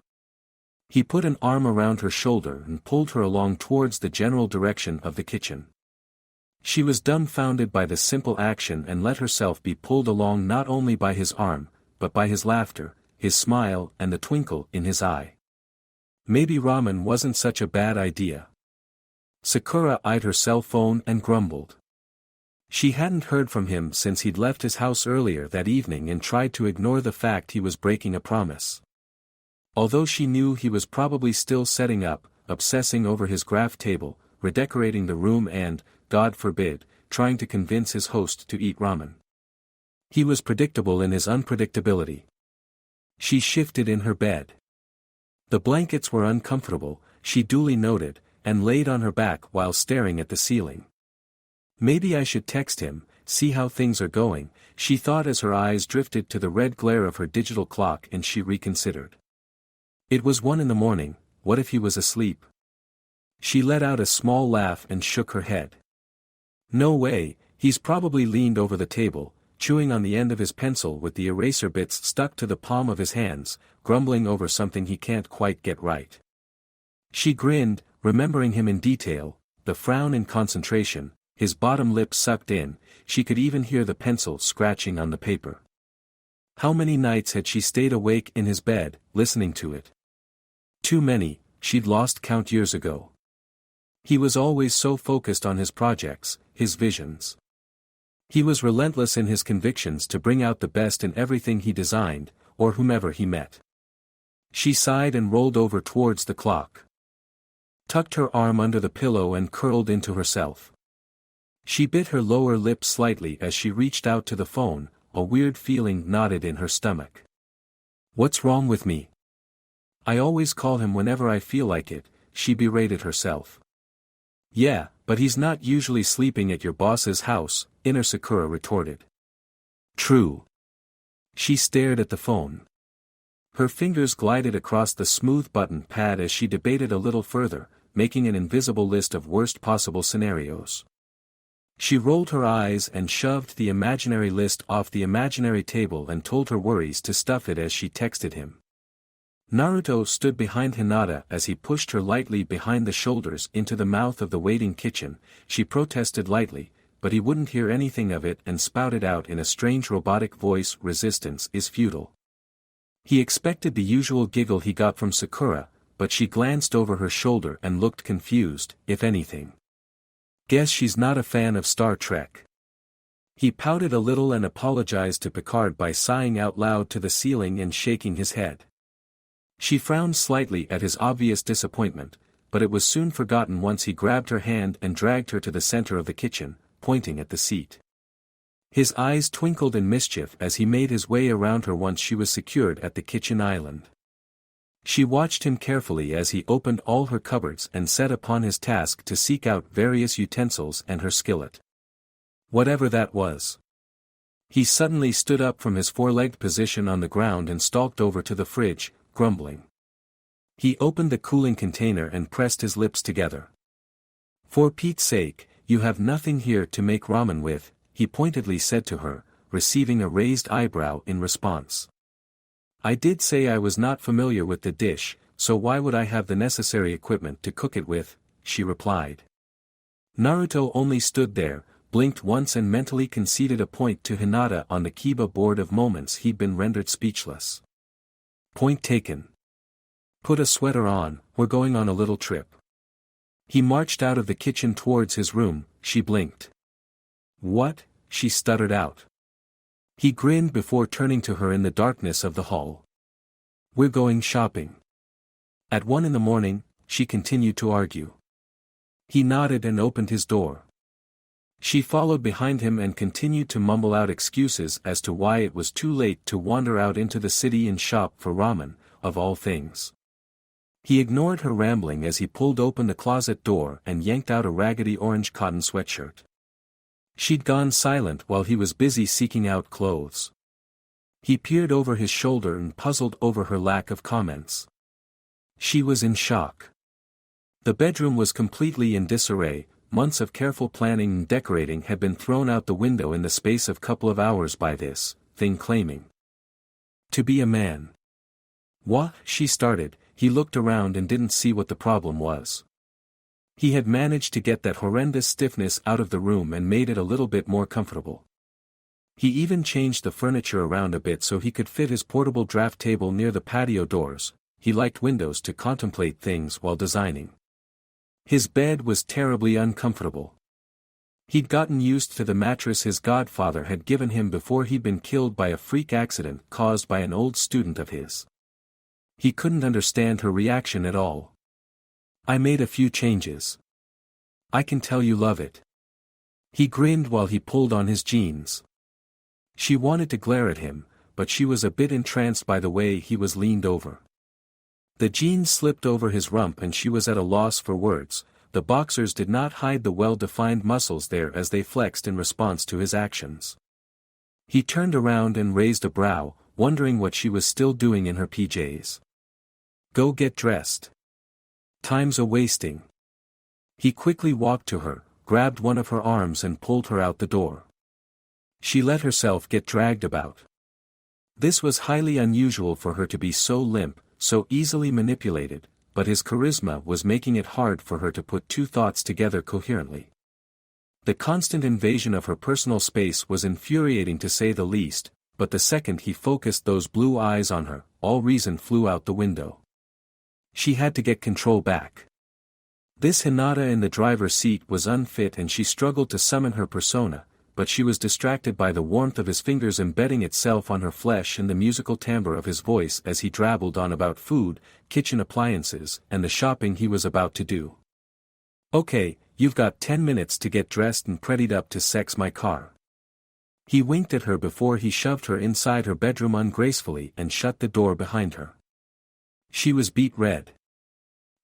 He put an arm around her shoulder and pulled her along towards the general direction of the kitchen. She was dumbfounded by the simple action and let herself be pulled along not only by his arm, but by his laughter, his smile and the twinkle in his eye. Maybe ramen wasn't such a bad idea. Sakura eyed her cell phone and grumbled. She hadn't heard from him since he'd left his house earlier that evening and tried to ignore the fact he was breaking a promise. Although she knew he was probably still setting up, obsessing over his graph table, redecorating the room and, God forbid, trying to convince his host to eat ramen. He was predictable in his unpredictability. She shifted in her bed. The blankets were uncomfortable, she duly noted, and laid on her back while staring at the ceiling. Maybe I should text him, see how things are going, she thought as her eyes drifted to the red glare of her digital clock and she reconsidered. It was 1 a.m, what if he was asleep? She let out a small laugh and shook her head. No way, he's probably leaned over the table, chewing on the end of his pencil with the eraser bits stuck to the palm of his hands, grumbling over something he can't quite get right. She grinned, remembering him in detail, the frown in concentration, his bottom lip sucked in, she could even hear the pencil scratching on the paper. How many nights had she stayed awake in his bed, listening to it? Too many, she'd lost count years ago. He was always so focused on his projects, his visions. He was relentless in his convictions to bring out the best in everything he designed, or whomever he met. She sighed and rolled over towards the clock. Tucked her arm under the pillow and curled into herself. She bit her lower lip slightly as she reached out to the phone, a weird feeling knotted in her stomach. What's wrong with me? I always call him whenever I feel like it, she berated herself. Yeah, but he's not usually sleeping at your boss's house, Inner Sakura retorted. True. She stared at the phone. Her fingers glided across the smooth button pad as she debated a little further, making an invisible list of worst possible scenarios. She rolled her eyes and shoved the imaginary list off the imaginary table and told her worries to stuff it as she texted him. Naruto stood behind Hinata as he pushed her lightly behind the shoulders into the mouth of the waiting kitchen. She protested lightly, but he wouldn't hear anything of it and spouted out in a strange robotic voice, "Resistance is futile." He expected the usual giggle he got from Sakura, but she glanced over her shoulder and looked confused, if anything. Guess she's not a fan of Star Trek. He pouted a little and apologized to Picard by sighing out loud to the ceiling and shaking his head. She frowned slightly at his obvious disappointment, but it was soon forgotten once he grabbed her hand and dragged her to the center of the kitchen, pointing at the seat. His eyes twinkled in mischief as he made his way around her once she was secured at the kitchen island. She watched him carefully as he opened all her cupboards and set upon his task to seek out various utensils and her skillet. Whatever that was. He suddenly stood up from his four-legged position on the ground and stalked over to the fridge, grumbling. He opened the cooling container and pressed his lips together. "For Pete's sake, you have nothing here to make ramen with," he pointedly said to her, receiving a raised eyebrow in response. "I did say I was not familiar with the dish, so why would I have the necessary equipment to cook it with?" she replied. Naruto only stood there, blinked once and mentally conceded a point to Hinata on the Kiba board. Of moments he'd been rendered speechless. Point taken. "Put a sweater on, we're going on a little trip." He marched out of the kitchen towards his room. She blinked. "What?" she stuttered out. He grinned before turning to her in the darkness of the hall. "We're going shopping." At 1 in the morning, she continued to argue. He nodded and opened his door. She followed behind him and continued to mumble out excuses as to why it was too late to wander out into the city and shop for ramen, of all things. He ignored her rambling as he pulled open the closet door and yanked out a raggedy orange cotton sweatshirt. She'd gone silent while he was busy seeking out clothes. He peered over his shoulder and puzzled over her lack of comments. She was in shock. The bedroom was completely in disarray. Months of careful planning and decorating had been thrown out the window in the space of couple of hours by this thing claiming to be a man. "What?" she started. He looked around and didn't see what the problem was. He had managed to get that horrendous stiffness out of the room and made it a little bit more comfortable. He even changed the furniture around a bit so he could fit his portable draft table near the patio doors. He liked windows to contemplate things while designing. His bed was terribly uncomfortable. He'd gotten used to the mattress his godfather had given him before he'd been killed by a freak accident caused by an old student of his. He couldn't understand her reaction at all. "I made a few changes. I can tell you love it." He grinned while he pulled on his jeans. She wanted to glare at him, but she was a bit entranced by the way he was leaned over. The jeans slipped over his rump and she was at a loss for words. The boxers did not hide the well-defined muscles there as they flexed in response to his actions. He turned around and raised a brow, wondering what she was still doing in her PJs. "Go get dressed. Time's a-wasting." He quickly walked to her, grabbed one of her arms and pulled her out the door. She let herself get dragged about. This was highly unusual for her to be so limp, so easily manipulated, but his charisma was making it hard for her to put two thoughts together coherently. The constant invasion of her personal space was infuriating to say the least, but the second he focused those blue eyes on her, all reason flew out the window. She had to get control back. This Hinata in the driver's seat was unfit and she struggled to summon her persona, but she was distracted by the warmth of his fingers embedding itself on her flesh and the musical timbre of his voice as he drabbled on about food, kitchen appliances, and the shopping he was about to do. "Okay, you've got 10 minutes to get dressed and prettied up to sex my car." He winked at her before he shoved her inside her bedroom ungracefully and shut the door behind her. She was beet red.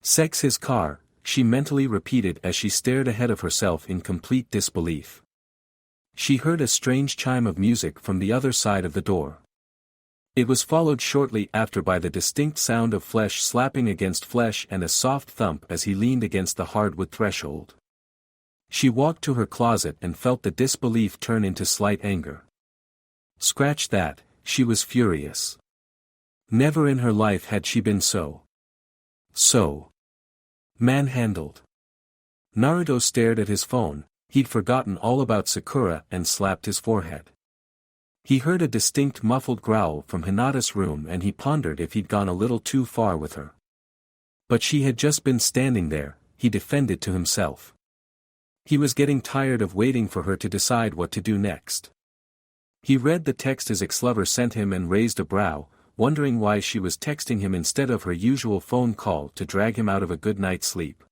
"Sex his car," she mentally repeated as she stared ahead of herself in complete disbelief. She heard a strange chime of music from the other side of the door. It was followed shortly after by the distinct sound of flesh slapping against flesh and a soft thump as he leaned against the hardwood threshold. She walked to her closet and felt the disbelief turn into slight anger. Scratch that, she was furious. Never in her life had she been so manhandled. Naruto stared at his phone. He'd forgotten all about Sakura and slapped his forehead. He heard a distinct muffled growl from Hinata's room and he pondered if he'd gone a little too far with her. But she had just been standing there, he defended to himself. He was getting tired of waiting for her to decide what to do next. He read the text his ex-lover sent him and raised a brow, wondering why she was texting him instead of her usual phone call to drag him out of a good night's sleep.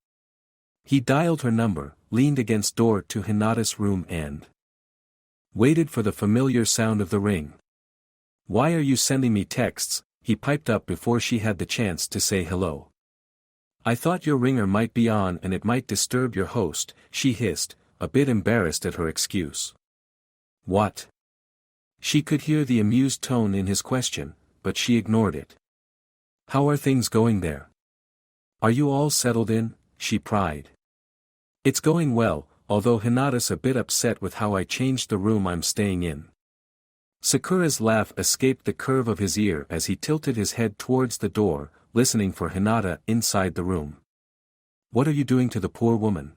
He dialed her number, leaned against door to Hinata's room and waited for the familiar sound of the ring. "Why are you sending me texts?" he piped up before she had the chance to say hello. I thought your ringer might be on and it might disturb your host, she hissed, a bit embarrassed at her excuse. What? She could hear the amused tone in his question, but she ignored it. How are things going there? Are you all settled in? She pried. It's going well, although Hinata's a bit upset with how I changed the room I'm staying in. Sakura's laugh escaped the curve of his ear as he tilted his head towards the door, listening for Hinata inside the room. What are you doing to the poor woman?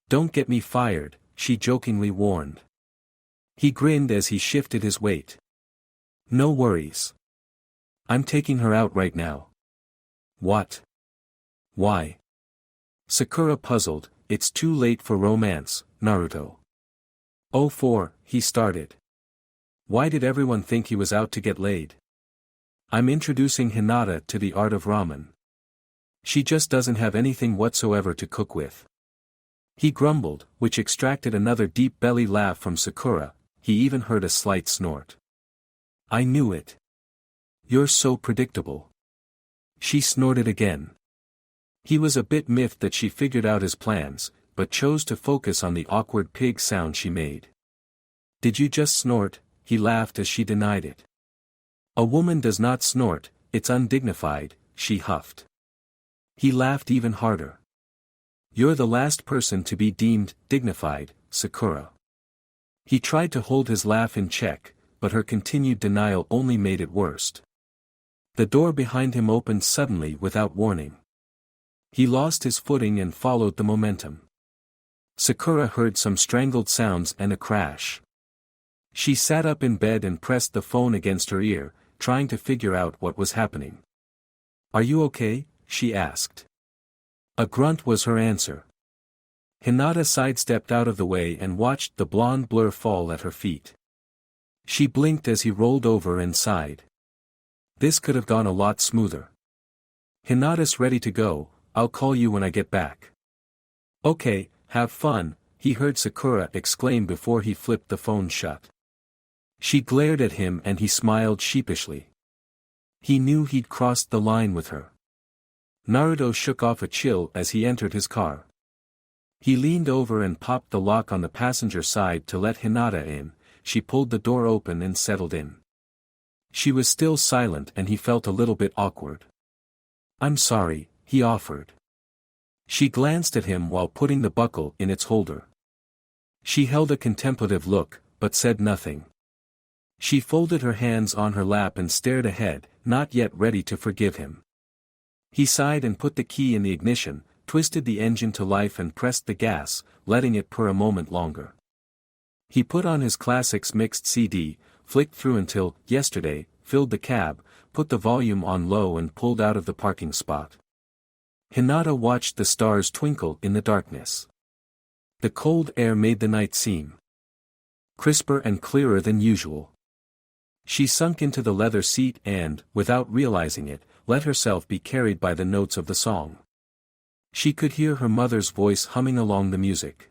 Don't get me fired, she jokingly warned. He grinned as he shifted his weight. No worries. I'm taking her out right now. What? Why? Sakura puzzled, it's too late for romance, Naruto. Oh, he started. Why did everyone think he was out to get laid? I'm introducing Hinata to the art of ramen. She just doesn't have anything whatsoever to cook with. He grumbled, which extracted another deep belly laugh from Sakura. He even heard a slight snort. I knew it. You're so predictable. She snorted again. He was a bit miffed that she figured out his plans, but chose to focus on the awkward pig sound she made. Did you just snort? He laughed as she denied it. A woman does not snort, it's undignified, she huffed. He laughed even harder. You're the last person to be deemed dignified, Sakura. He tried to hold his laugh in check, but her continued denial only made it worse. The door behind him opened suddenly without warning. He lost his footing and followed the momentum. Sakura heard some strangled sounds and a crash. She sat up in bed and pressed the phone against her ear, trying to figure out what was happening. Are you okay? She asked. A grunt was her answer. Hinata sidestepped out of the way and watched the blonde blur fall at her feet. She blinked as he rolled over and sighed. This could have gone a lot smoother. Hinata's ready to go, I'll call you when I get back. Okay, have fun, he heard Sakura exclaim before he flipped the phone shut. She glared at him and he smiled sheepishly. He knew he'd crossed the line with her. Naruto shook off a chill as he entered his car. He leaned over and popped the lock on the passenger side to let Hinata in. She pulled the door open and settled in. She was still silent and he felt a little bit awkward. I'm sorry, he offered. She glanced at him while putting the buckle in its holder. She held a contemplative look, but said nothing. She folded her hands on her lap and stared ahead, not yet ready to forgive him. He sighed and put the key in the ignition, twisted the engine to life and pressed the gas, letting it purr a moment longer. He put on his classics mixed CD, flicked through until Yesterday, filled the cab, put the volume on low and pulled out of the parking spot. Hinata watched the stars twinkle in the darkness. The cold air made the night seem crisper and clearer than usual. She sunk into the leather seat and, without realizing it, let herself be carried by the notes of the song. She could hear her mother's voice humming along the music.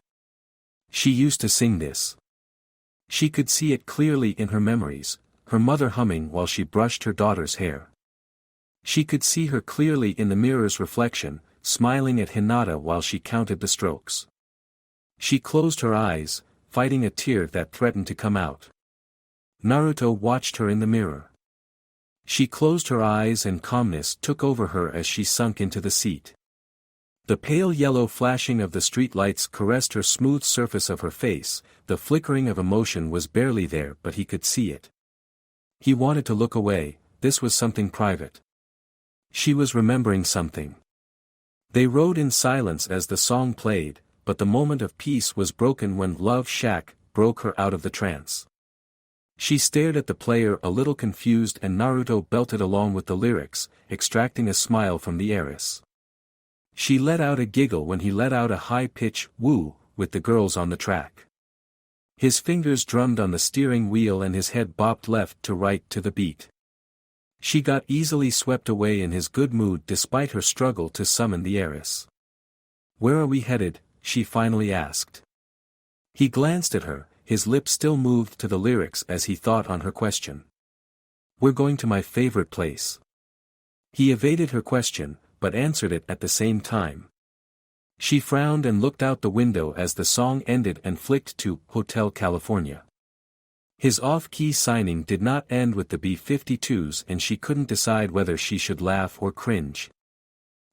She used to sing this. She could see it clearly in her memories, her mother humming while she brushed her daughter's hair. She could see her clearly in the mirror's reflection, smiling at Hinata while she counted the strokes. She closed her eyes, fighting a tear that threatened to come out. Naruto watched her in the mirror. She closed her eyes and calmness took over her as she sunk into the seat. The pale yellow flashing of the street lights caressed her smooth surface of her face, the flickering of emotion was barely there but he could see it. He wanted to look away, this was something private. She was remembering something. They rode in silence as the song played, but the moment of peace was broken when Love Shack broke her out of the trance. She stared at the player a little confused and Naruto belted along with the lyrics, extracting a smile from the heiress. She let out a giggle when he let out a high-pitched woo, with the girls on the track. His fingers drummed on the steering wheel and his head bopped left to right to the beat. She got easily swept away in his good mood despite her struggle to summon the heiress. Where are we headed? She finally asked. He glanced at her, his lips still moved to the lyrics as he thought on her question. We're going to my favorite place. He evaded her question, but answered it at the same time. She frowned and looked out the window as the song ended and flicked to Hotel California. His off-key signing did not end with the B-52s and she couldn't decide whether she should laugh or cringe.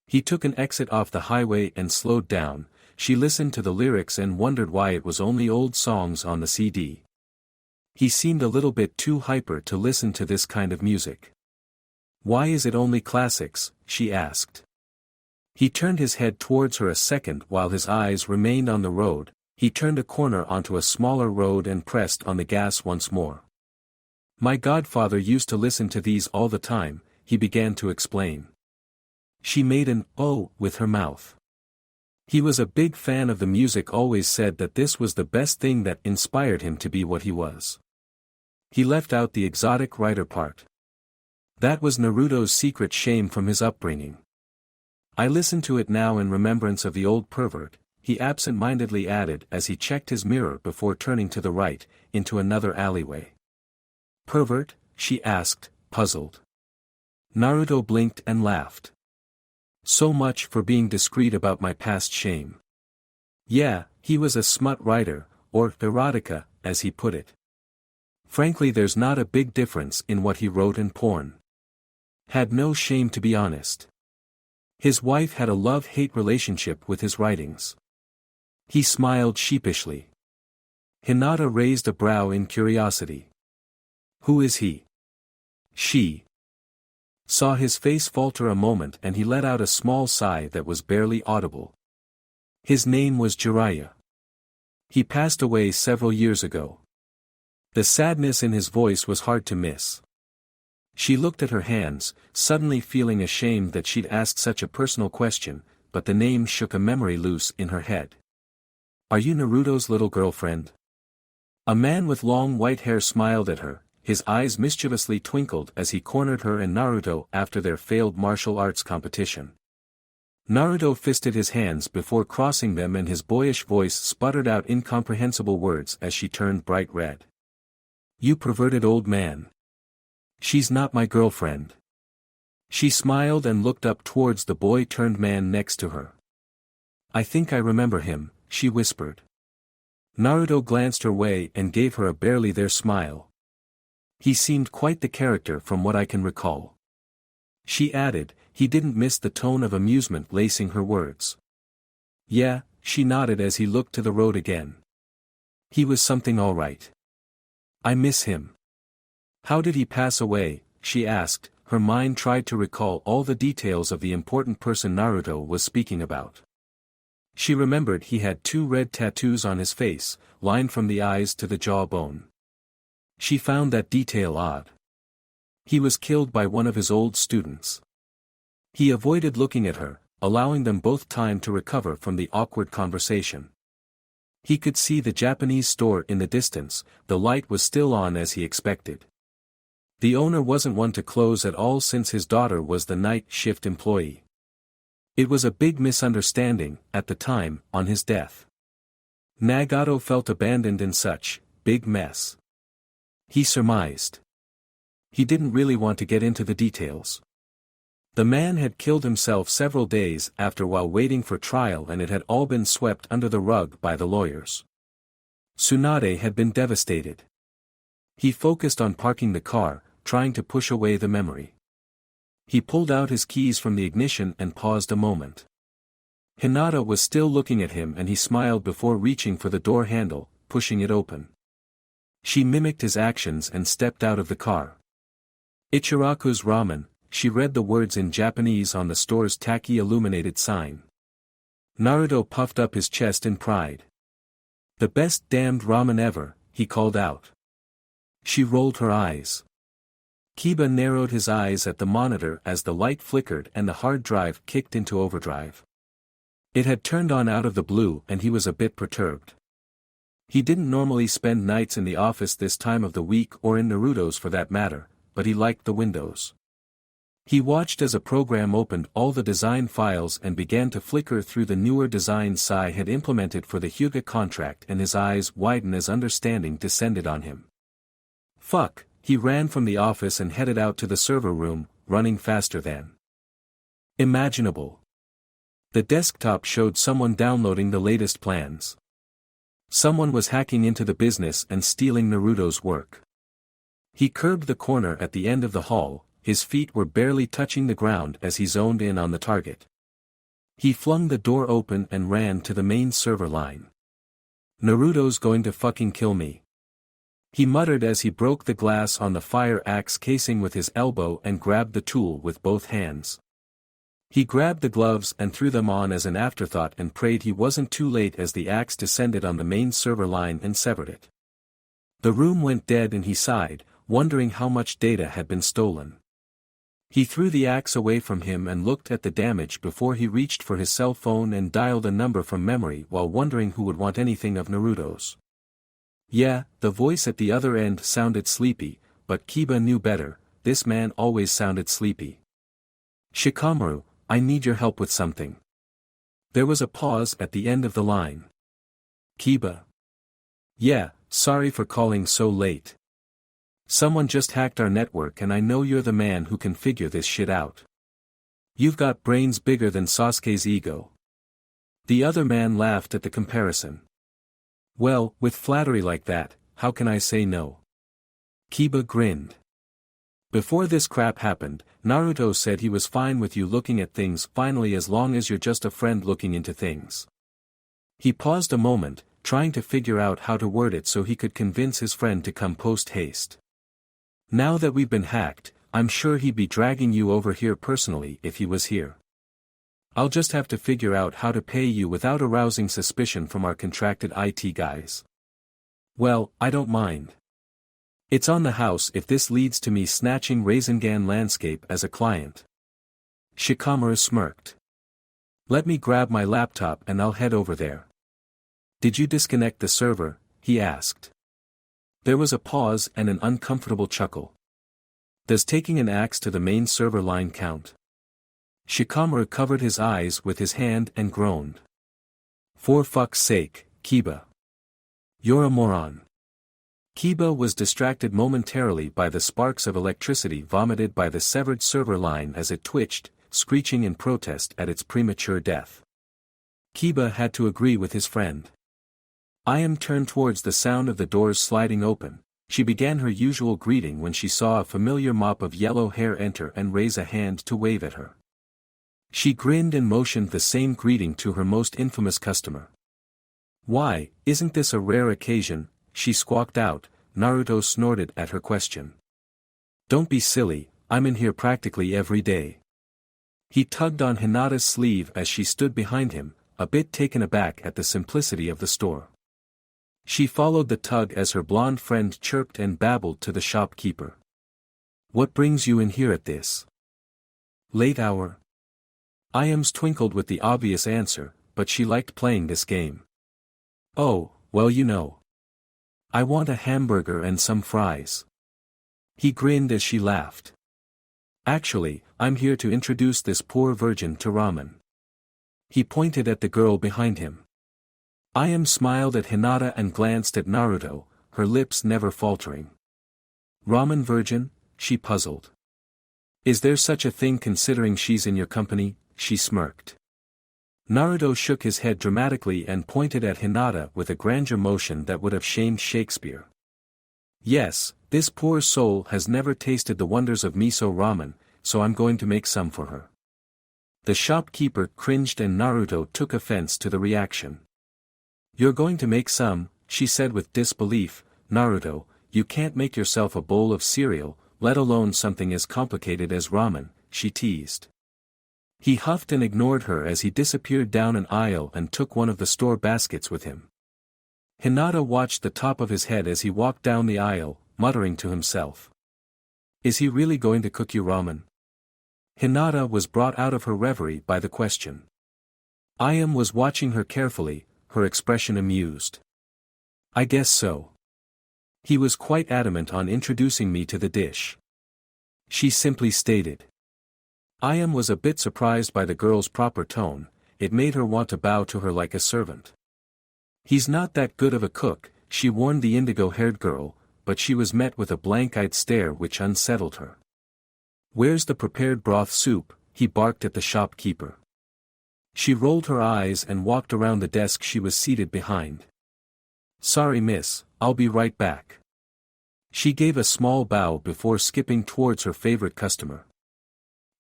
He took an exit off the highway and slowed down. She listened to the lyrics and wondered why it was only old songs on the CD. He seemed a little bit too hyper to listen to this kind of music. Why is it only classics, she asked. He turned his head towards her a second while his eyes remained on the road. He turned a corner onto a smaller road and pressed on the gas once more. My godfather used to listen to these all the time, he began to explain. She made an "oh" with her mouth. He was a big fan of the music, always said that this was the best thing that inspired him to be what he was. He left out the exotic writer part. That was Naruto's secret shame from his upbringing. I listen to it now in remembrance of the old pervert, he absent-mindedly added as he checked his mirror before turning to the right, into another alleyway. Pervert? She asked, puzzled. Naruto blinked and laughed. So much for being discreet about my past shame. Yeah, he was a smut writer, or erotica, as he put it. Frankly, there's not a big difference in what he wrote and porn. Had no shame, to be honest. His wife had a love-hate relationship with his writings. He smiled sheepishly. Hinata raised a brow in curiosity. Who is he? She saw his face falter a moment and he let out a small sigh that was barely audible. His name was Jiraiya. He passed away several years ago. The sadness in his voice was hard to miss. She looked at her hands, suddenly feeling ashamed that she'd asked such a personal question, but the name shook a memory loose in her head. Are you Naruto's little girlfriend? A man with long white hair smiled at her, his eyes mischievously twinkled as he cornered her and Naruto after their failed martial arts competition. Naruto fisted his hands before crossing them and his boyish voice sputtered out incomprehensible words as she turned bright red. You perverted old man. She's not my girlfriend. She smiled and looked up towards the boy-turned-man next to her. I think I remember him, she whispered. Naruto glanced her way and gave her a barely there smile. He seemed quite the character from what I can recall. She added, he didn't miss the tone of amusement lacing her words. Yeah, she nodded as he looked to the road again. He was something all right. I miss him. How did he pass away, she asked, her mind tried to recall all the details of the important person Naruto was speaking about. She remembered he had 2 red tattoos on his face, lined from the eyes to the jawbone. She found that detail odd. He was killed by one of his old students. He avoided looking at her, allowing them both time to recover from the awkward conversation. He could see the Japanese store in the distance, the light was still on as he expected. The owner wasn't one to close at all since his daughter was the night shift employee. It was a big misunderstanding, at the time, on his death. Nagato felt abandoned in such big mess. He surmised. He didn't really want to get into the details. The man had killed himself several days after while waiting for trial and it had all been swept under the rug by the lawyers. Tsunade had been devastated. He focused on parking the car, trying to push away the memory. He pulled out his keys from the ignition and paused a moment. Hinata was still looking at him and he smiled before reaching for the door handle, pushing it open. She mimicked his actions and stepped out of the car. Ichiraku's ramen, she read the words in Japanese on the store's tacky illuminated sign. Naruto puffed up his chest in pride. The best damned ramen ever, he called out. She rolled her eyes. Kiba narrowed his eyes at the monitor as the light flickered and the hard drive kicked into overdrive. It had turned on out of the blue and he was a bit perturbed. He didn't normally spend nights in the office this time of the week or in Naruto's for that matter, but he liked the windows. He watched as a program opened all the design files and began to flicker through the newer designs Sai had implemented for the Hyuga contract and his eyes widened as understanding descended on him. Fuck, He ran from the office and headed out to the server room, running faster than imaginable. The desktop showed someone downloading the latest plans. Someone was hacking into the business and stealing Naruto's work. He curbed the corner at the end of the hall, his feet were barely touching the ground as he zoned in on the target. He flung the door open and ran to the main server line. Naruto's going to fucking kill me. He muttered as he broke the glass on the fire axe casing with his elbow and grabbed the tool with both hands. He grabbed the gloves and threw them on as an afterthought and prayed he wasn't too late as the axe descended on the main server line and severed it. The room went dead and he sighed, wondering how much data had been stolen. He threw the axe away from him and looked at the damage before he reached for his cell phone and dialed a number from memory while wondering who would want anything of Naruto's. Yeah, the voice at the other end sounded sleepy, but Kiba knew better, this man always sounded sleepy. Shikamaru, I need your help with something. There was a pause at the end of the line. Kiba. Yeah, sorry for calling so late. Someone just hacked our network and I know you're the man who can figure this shit out. You've got brains bigger than Sasuke's ego. The other man laughed at the comparison. Well, with flattery like that, how can I say no? Kiba grinned. Before this crap happened, Naruto said he was fine with you looking at things finally as long as you're just a friend looking into things. He paused a moment, trying to figure out how to word it so he could convince his friend to come post-haste. Now that we've been hacked, I'm sure he'd be dragging you over here personally if he was here. I'll just have to figure out how to pay you without arousing suspicion from our contracted IT guys. Well, I don't mind. It's on the house if this leads to me snatching Rasengan Landscape as a client. Shikamaru smirked. Let me grab my laptop and I'll head over there. Did you disconnect the server? He asked. There was a pause and an uncomfortable chuckle. Does taking an axe to the main server line count? Shikamaru covered his eyes with his hand and groaned. For fuck's sake, Kiba. You're a moron. Kiba was distracted momentarily by the sparks of electricity vomited by the severed server line as it twitched, screeching in protest at its premature death. Kiba had to agree with his friend. Ayam turned towards the sound of the doors sliding open. She began her usual greeting when she saw a familiar mop of yellow hair enter and raise a hand to wave at her. She grinned and motioned the same greeting to her most infamous customer. Why, isn't this a rare occasion? She squawked out. Naruto snorted at her question. Don't be silly, I'm in here practically every day. He tugged on Hinata's sleeve as she stood behind him, a bit taken aback at the simplicity of the store. She followed the tug as her blonde friend chirped and babbled to the shopkeeper. What brings you in here at this late hour? Ayams twinkled with the obvious answer, but she liked playing this game. Oh, well you know. I want a hamburger and some fries. He grinned as she laughed. Actually, I'm here to introduce this poor virgin to ramen. He pointed at the girl behind him. Ayam smiled at Hinata and glanced at Naruto, her lips never faltering. Ramen virgin? She puzzled. Is there such a thing considering she's in your company? She smirked. Naruto shook his head dramatically and pointed at Hinata with a grandeur motion that would have shamed Shakespeare. Yes, this poor soul has never tasted the wonders of miso ramen, so I'm going to make some for her. The shopkeeper cringed and Naruto took offense to the reaction. You're going to make some, she said with disbelief. Naruto, you can't make yourself a bowl of cereal, let alone something as complicated as ramen, she teased. He huffed and ignored her as he disappeared down an aisle and took one of the store baskets with him. Hinata watched the top of his head as he walked down the aisle, muttering to himself. Is he really going to cook you ramen? Hinata was brought out of her reverie by the question. Ayam was watching her carefully, her expression amused. I guess so. He was quite adamant on introducing me to the dish. She simply stated. Ayam was a bit surprised by the girl's proper tone, it made her want to bow to her like a servant. He's not that good of a cook, she warned the indigo-haired girl, but she was met with a blank-eyed stare which unsettled her. "Where's the prepared broth soup?" he barked at the shopkeeper. She rolled her eyes and walked around the desk she was seated behind. "Sorry miss, I'll be right back." She gave a small bow before skipping towards her favorite customer.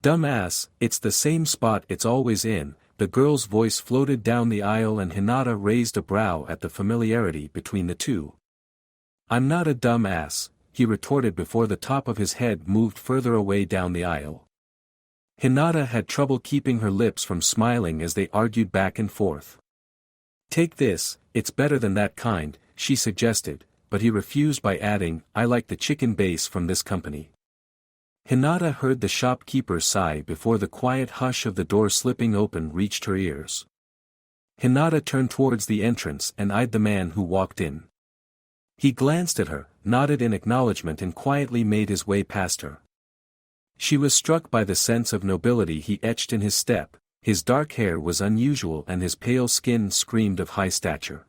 "Dumb ass, it's the same spot it's always in," the girl's voice floated down the aisle and Hinata raised a brow at the familiarity between the two. "I'm not a dumb ass," he retorted before the top of his head moved further away down the aisle. Hinata had trouble keeping her lips from smiling as they argued back and forth. "Take this, it's better than that kind," she suggested, but he refused by adding, "I like the chicken base from this company." Hinata heard the shopkeeper sigh before the quiet hush of the door slipping open reached her ears. Hinata turned towards the entrance and eyed the man who walked in. He glanced at her, nodded in acknowledgement and quietly made his way past her. She was struck by the sense of nobility he etched in his step. His dark hair was unusual and his pale skin screamed of high stature.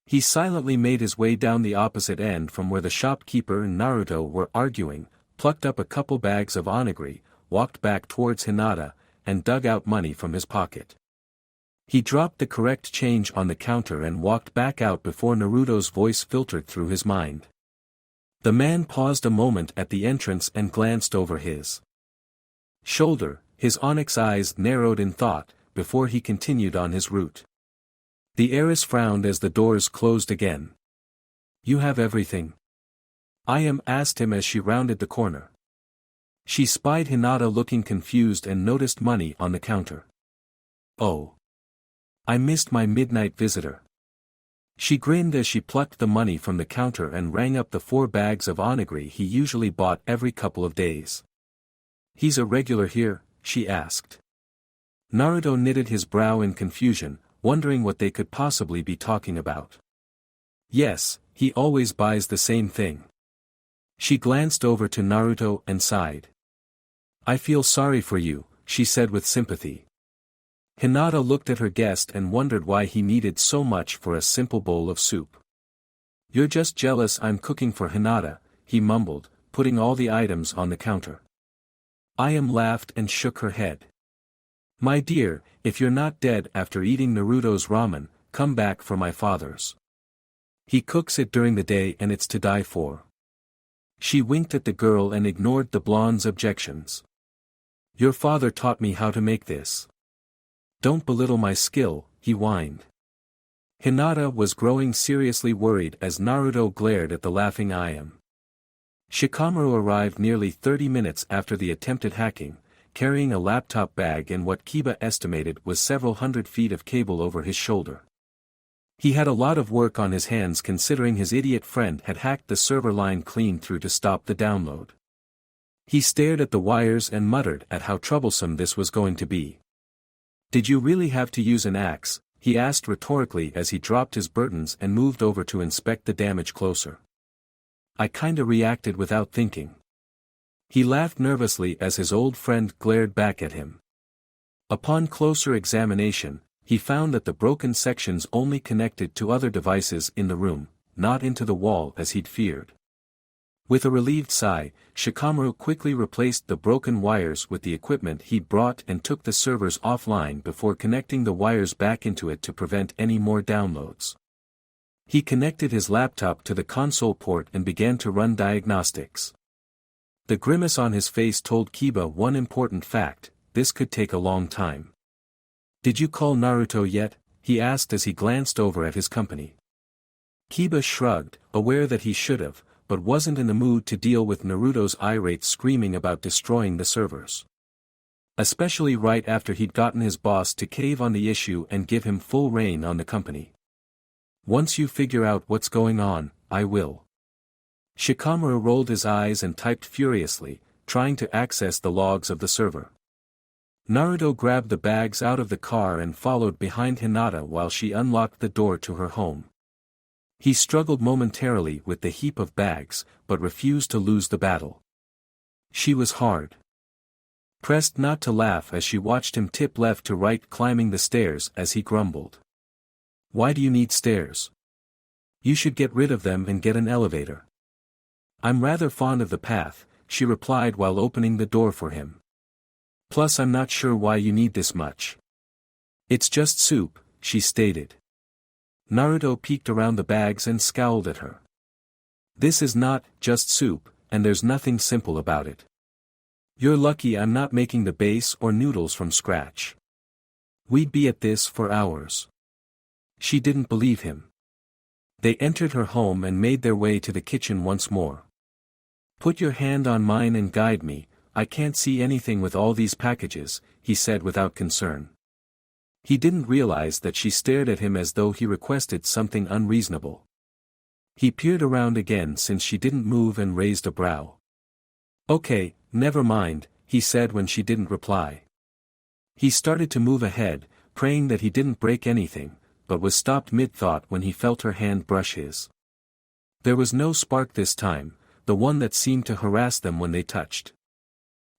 He silently made his way down the opposite end from where the shopkeeper and Naruto were arguing, plucked up a couple bags of onigiri, walked back towards Hinata, and dug out money from his pocket. He dropped the correct change on the counter and walked back out before Naruto's voice filtered through his mind. The man paused a moment at the entrance and glanced over his shoulder, his onyx eyes narrowed in thought, before he continued on his route. The heiress frowned as the doors closed again. "You have everything?" "I am," asked him as she rounded the corner. She spied Hinata looking confused and noticed money on the counter. "Oh. I missed my midnight visitor." She grinned as she plucked the money from the counter and rang up the 4 bags of onigiri he usually bought every couple of days. "He's a regular here?" she asked. Naruto knitted his brow in confusion, wondering what they could possibly be talking about. "Yes, he always buys the same thing." She glanced over to Naruto and sighed. "I feel sorry for you," she said with sympathy. Hinata looked at her guest and wondered why he needed so much for a simple bowl of soup. "You're just jealous I'm cooking for Hinata," he mumbled, putting all the items on the counter. I laughed and shook her head. "My dear, if you're not dead after eating Naruto's ramen, come back for my father's. He cooks it during the day and it's to die for." She winked at the girl and ignored the blonde's objections. "Your father taught me how to make this. Don't belittle my skill," he whined. Hinata was growing seriously worried as Naruto glared at the laughing Ayam. Shikamaru arrived nearly 30 minutes after the attempted hacking, carrying a laptop bag and what Kiba estimated was several hundred feet of cable over his shoulder. He had a lot of work on his hands considering his idiot friend had hacked the server line clean through to stop the download. He stared at the wires and muttered at how troublesome this was going to be. "Did you really have to use an axe?" he asked rhetorically as he dropped his burdens and moved over to inspect the damage closer. "I kinda reacted without thinking." He laughed nervously as his old friend glared back at him. Upon closer examination, he found that the broken sections only connected to other devices in the room, not into the wall as he'd feared. With a relieved sigh, Shikamaru quickly replaced the broken wires with the equipment he'd brought and took the servers offline before connecting the wires back into it to prevent any more downloads. He connected his laptop to the console port and began to run diagnostics. The grimace on his face told Kiba one important fact: this could take a long time. "Did you call Naruto yet?" he asked as he glanced over at his company. Kiba shrugged, aware that he should have, but wasn't in the mood to deal with Naruto's irate screaming about destroying the servers. Especially right after he'd gotten his boss to cave on the issue and give him full reign on the company. "Once you figure out what's going on, I will." Shikamaru rolled his eyes and typed furiously, trying to access the logs of the server. Naruto grabbed the bags out of the car and followed behind Hinata while she unlocked the door to her home. He struggled momentarily with the heap of bags, but refused to lose the battle. She was hard pressed not to laugh as she watched him tip left to right climbing the stairs as he grumbled. "Why do you need stairs? You should get rid of them and get an elevator." I'm rather fond of the path, she replied while opening the door for him. Plus I'm not sure why you need this much. It's just soup, she stated. Naruto peeked around the bags and scowled at her. This is not just soup, and there's nothing simple about it. You're lucky I'm not making the base or noodles from scratch. We'd be at this for hours. She didn't believe him. They entered her home and made their way to the kitchen once more. Put your hand on mine and guide me, I can't see anything with all these packages, he said without concern. He didn't realize that she stared at him as though he requested something unreasonable. He peered around again since she didn't move and raised a brow. Okay, never mind, he said when she didn't reply. He started to move ahead, praying that he didn't break anything, but was stopped mid-thought when he felt her hand brush his. There was no spark this time, the one that seemed to harass them when they touched.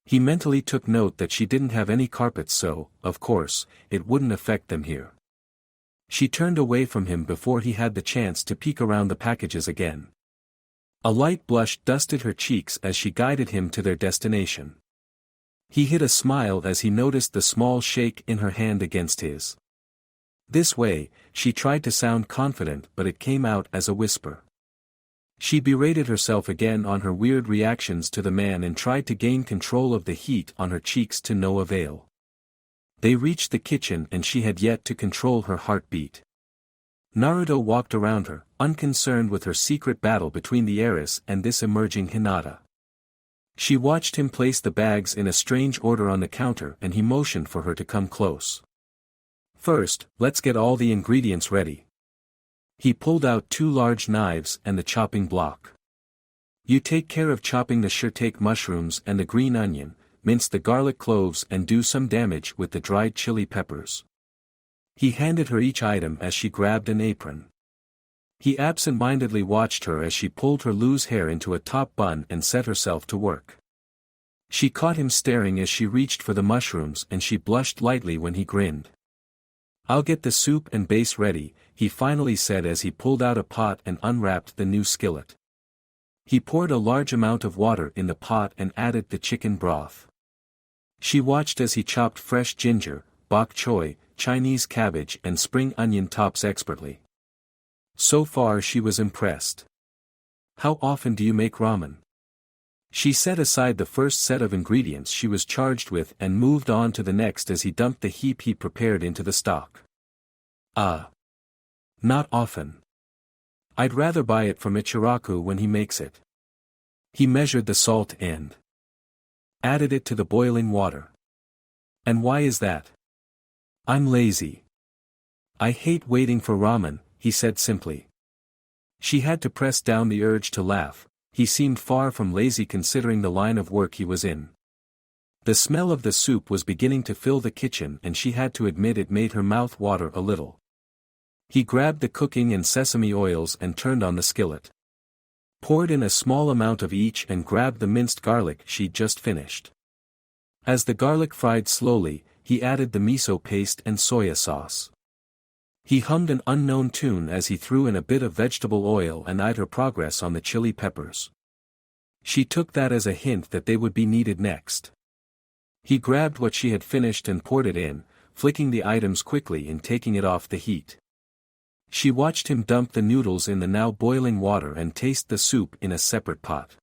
He mentally took note that she didn't have any carpets so, of course, it wouldn't affect them here. She turned away from him before he had the chance to peek around the packages again. A light blush dusted her cheeks as she guided him to their destination. He hid a smile as he noticed the small shake in her hand against his. This way, she tried to sound confident but it came out as a whisper. She berated herself again on her weird reactions to the man and tried to gain control of the heat on her cheeks to no avail. They reached the kitchen and she had yet to control her heartbeat. Naruto walked around her, unconcerned with her secret battle between the heiress and this emerging Hinata. She watched him place the bags in a strange order on the counter and he motioned for her to come close. First, let's get all the ingredients ready. He pulled out 2 large knives and the chopping block. You take care of chopping the shiitake mushrooms and the green onion, mince the garlic cloves and do some damage with the dried chili peppers. He handed her each item as she grabbed an apron. He absent-mindedly watched her as she pulled her loose hair into a top bun and set herself to work. She caught him staring as she reached for the mushrooms and she blushed lightly when he grinned. I'll get the soup and base ready, he finally said as he pulled out a pot and unwrapped the new skillet. He poured a large amount of water in the pot and added the chicken broth. She watched as he chopped fresh ginger, bok choy, Chinese cabbage and spring onion tops expertly. So far she was impressed. How often do you make ramen? She set aside the first set of ingredients she was charged with and moved on to the next as he dumped the heap he prepared into the stock. Not often. I'd rather buy it from Ichiraku when he makes it. He measured the salt and added it to the boiling water. And why is that? I'm lazy. I hate waiting for ramen, he said simply. She had to press down the urge to laugh. He seemed far from lazy considering the line of work he was in. The smell of the soup was beginning to fill the kitchen and she had to admit it made her mouth water a little. He grabbed the cooking and sesame oils and turned on the skillet. Poured in a small amount of each and grabbed the minced garlic she'd just finished. As the garlic fried slowly, he added the miso paste and soya sauce. He hummed an unknown tune as he threw in a bit of vegetable oil and eyed her progress on the chili peppers. She took that as a hint that they would be needed next. He grabbed what she had finished and poured it in, flicking the items quickly and taking it off the heat. She watched him dump the noodles in the now boiling water and taste the soup in a separate pot.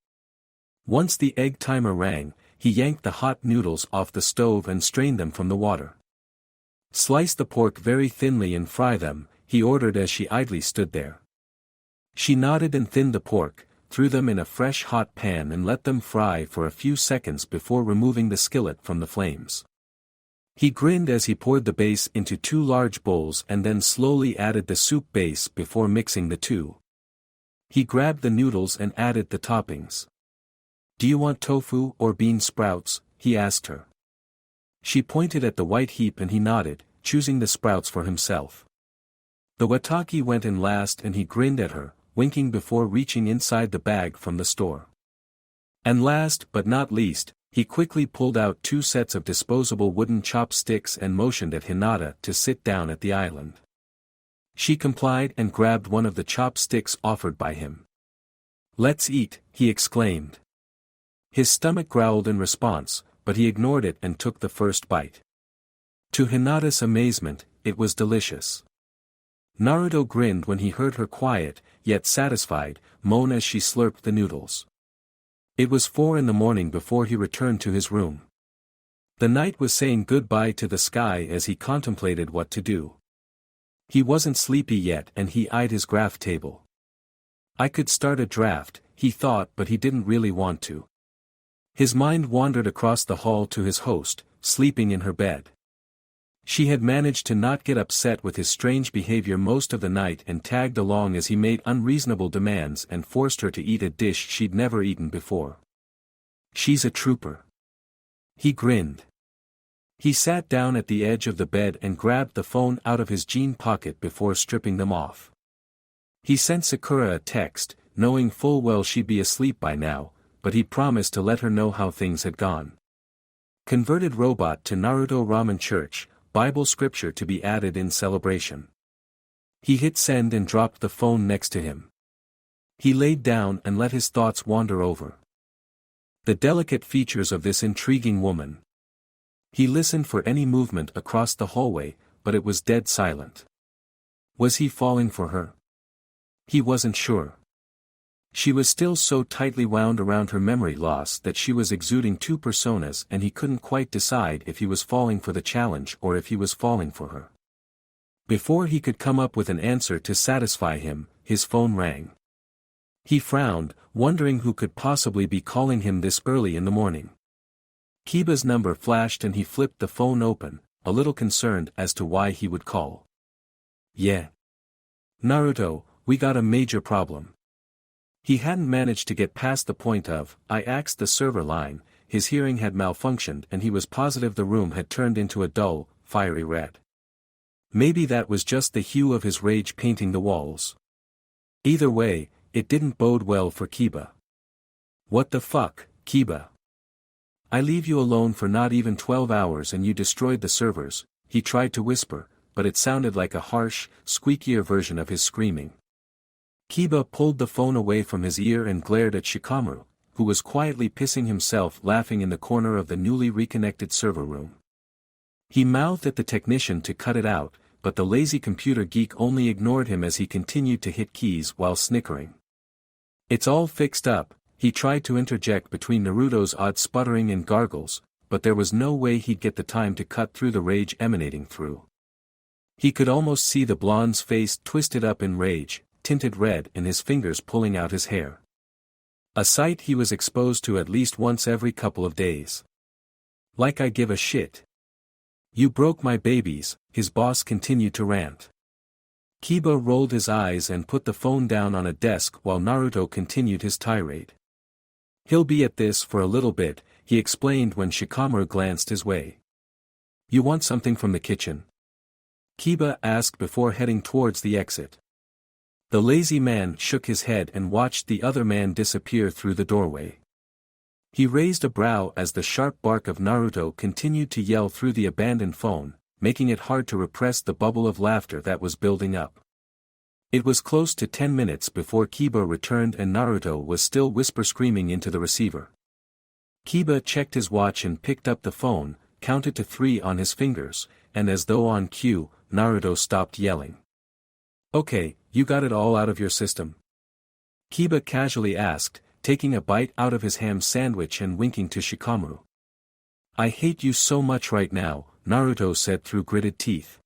Once the egg timer rang, he yanked the hot noodles off the stove and strained them from the water. Slice the pork very thinly and fry them, he ordered as she idly stood there. She nodded and thinned the pork, threw them in a fresh hot pan and let them fry for a few seconds before removing the skillet from the flames. He grinned as he poured the base into 2 large bowls and then slowly added the soup base before mixing the two. He grabbed the noodles and added the toppings. Do you want tofu or bean sprouts? He asked her. She pointed at the white heap and he nodded, choosing the sprouts for himself. The wataki went in last and he grinned at her, winking before reaching inside the bag from the store. And last but not least, he quickly pulled out 2 sets of disposable wooden chopsticks and motioned at Hinata to sit down at the island. She complied and grabbed one of the chopsticks offered by him. Let's eat, he exclaimed. His stomach growled in response, but he ignored it and took the first bite. To Hinata's amazement, it was delicious. Naruto grinned when he heard her quiet, yet satisfied, moan as she slurped the noodles. It was 4 in the morning before he returned to his room. The night was saying goodbye to the sky as he contemplated what to do. He wasn't sleepy yet and he eyed his graph table. I could start a draft, he thought, but he didn't really want to. His mind wandered across the hall to his host, sleeping in her bed. She had managed to not get upset with his strange behavior most of the night and tagged along as he made unreasonable demands and forced her to eat a dish she'd never eaten before. She's a trooper. He grinned. He sat down at the edge of the bed and grabbed the phone out of his jean pocket before stripping them off. He sent Sakura a text, knowing full well she'd be asleep by now, but he promised to let her know how things had gone. Converted robot to Naruto Ramen Church, Bible scripture to be added in celebration. He hit send and dropped the phone next to him. He laid down and let his thoughts wander over the delicate features of this intriguing woman. He listened for any movement across the hallway, but it was dead silent. Was he falling for her? He wasn't sure. She was still so tightly wound around her memory loss that she was exuding two personas and he couldn't quite decide if he was falling for the challenge or if he was falling for her. Before he could come up with an answer to satisfy him, his phone rang. He frowned, wondering who could possibly be calling him this early in the morning. Kiba's number flashed and he flipped the phone open, a little concerned as to why he would call. Yeah. Naruto, we got a major problem. He hadn't managed to get past the point of, I axed the server line, his hearing had malfunctioned and he was positive the room had turned into a dull, fiery red. Maybe that was just the hue of his rage painting the walls. Either way, it didn't bode well for Kiba. What the fuck, Kiba? I leave you alone for not even 12 hours and you destroyed the servers, he tried to whisper, but it sounded like a harsh, squeakier version of his screaming. Kiba pulled the phone away from his ear and glared at Shikamaru, who was quietly pissing himself laughing in the corner of the newly reconnected server room. He mouthed at the technician to cut it out, but the lazy computer geek only ignored him as he continued to hit keys while snickering. It's all fixed up, he tried to interject between Naruto's odd sputtering and gargles, but there was no way he'd get the time to cut through the rage emanating through. He could almost see the blonde's face twisted up in rage, tinted red and his fingers pulling out his hair. A sight he was exposed to at least once every couple of days. Like I give a shit. You broke my babies, his boss continued to rant. Kiba rolled his eyes and put the phone down on a desk while Naruto continued his tirade. He'll be at this for a little bit, he explained when Shikamaru glanced his way. You want something from the kitchen? Kiba asked before heading towards the exit. The lazy man shook his head and watched the other man disappear through the doorway. He raised a brow as the sharp bark of Naruto continued to yell through the abandoned phone, making it hard to repress the bubble of laughter that was building up. It was close to 10 minutes before Kiba returned and Naruto was still whisper-screaming into the receiver. Kiba checked his watch and picked up the phone, counted to 3 on his fingers, and as though on cue, Naruto stopped yelling. Okay, you got it all out of your system? Kiba casually asked, taking a bite out of his ham sandwich and winking to Shikamaru. I hate you so much right now, Naruto said through gritted teeth.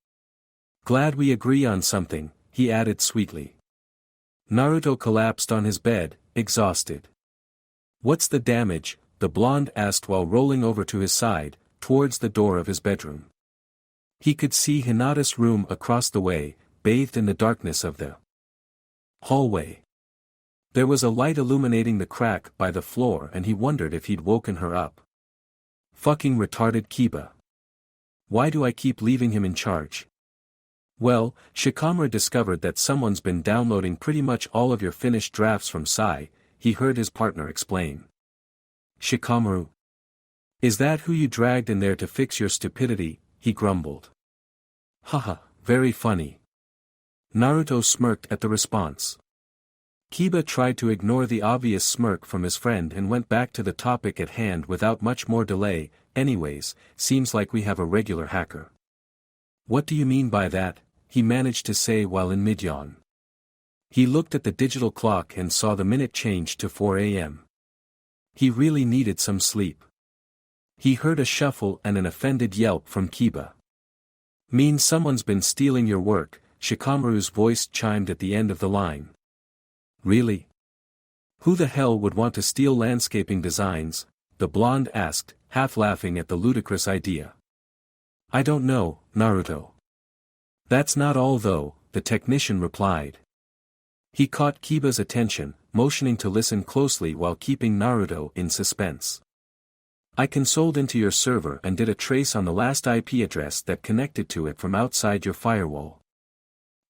Glad we agree on something, he added sweetly. Naruto collapsed on his bed, exhausted. What's the damage? The blonde asked while rolling over to his side, towards the door of his bedroom. He could see Hinata's room across the way, bathed in the darkness of the hallway. There was a light illuminating the crack by the floor and he wondered if he'd woken her up. Fucking retarded Kiba. Why do I keep leaving him in charge? Well, Shikamaru discovered that someone's been downloading pretty much all of your finished drafts from Sai, he heard his partner explain. Shikamaru? Is that who you dragged in there to fix your stupidity? He grumbled. Haha, very funny. Naruto smirked at the response. Kiba tried to ignore the obvious smirk from his friend and went back to the topic at hand without much more delay. Anyways, seems like we have a regular hacker. What do you mean by that? He managed to say while in mid-yawn. He looked at the digital clock and saw the minute change to 4 a.m. He really needed some sleep. He heard a shuffle and an offended yelp from Kiba. Mean someone's been stealing your work, Shikamaru's voice chimed at the end of the line. Really? Who the hell would want to steal landscaping designs? The blonde asked, half laughing at the ludicrous idea. I don't know, Naruto. That's not all though, the technician replied. He caught Kiba's attention, motioning to listen closely while keeping Naruto in suspense. I consoled into your server and did a trace on the last IP address that connected to it from outside your firewall.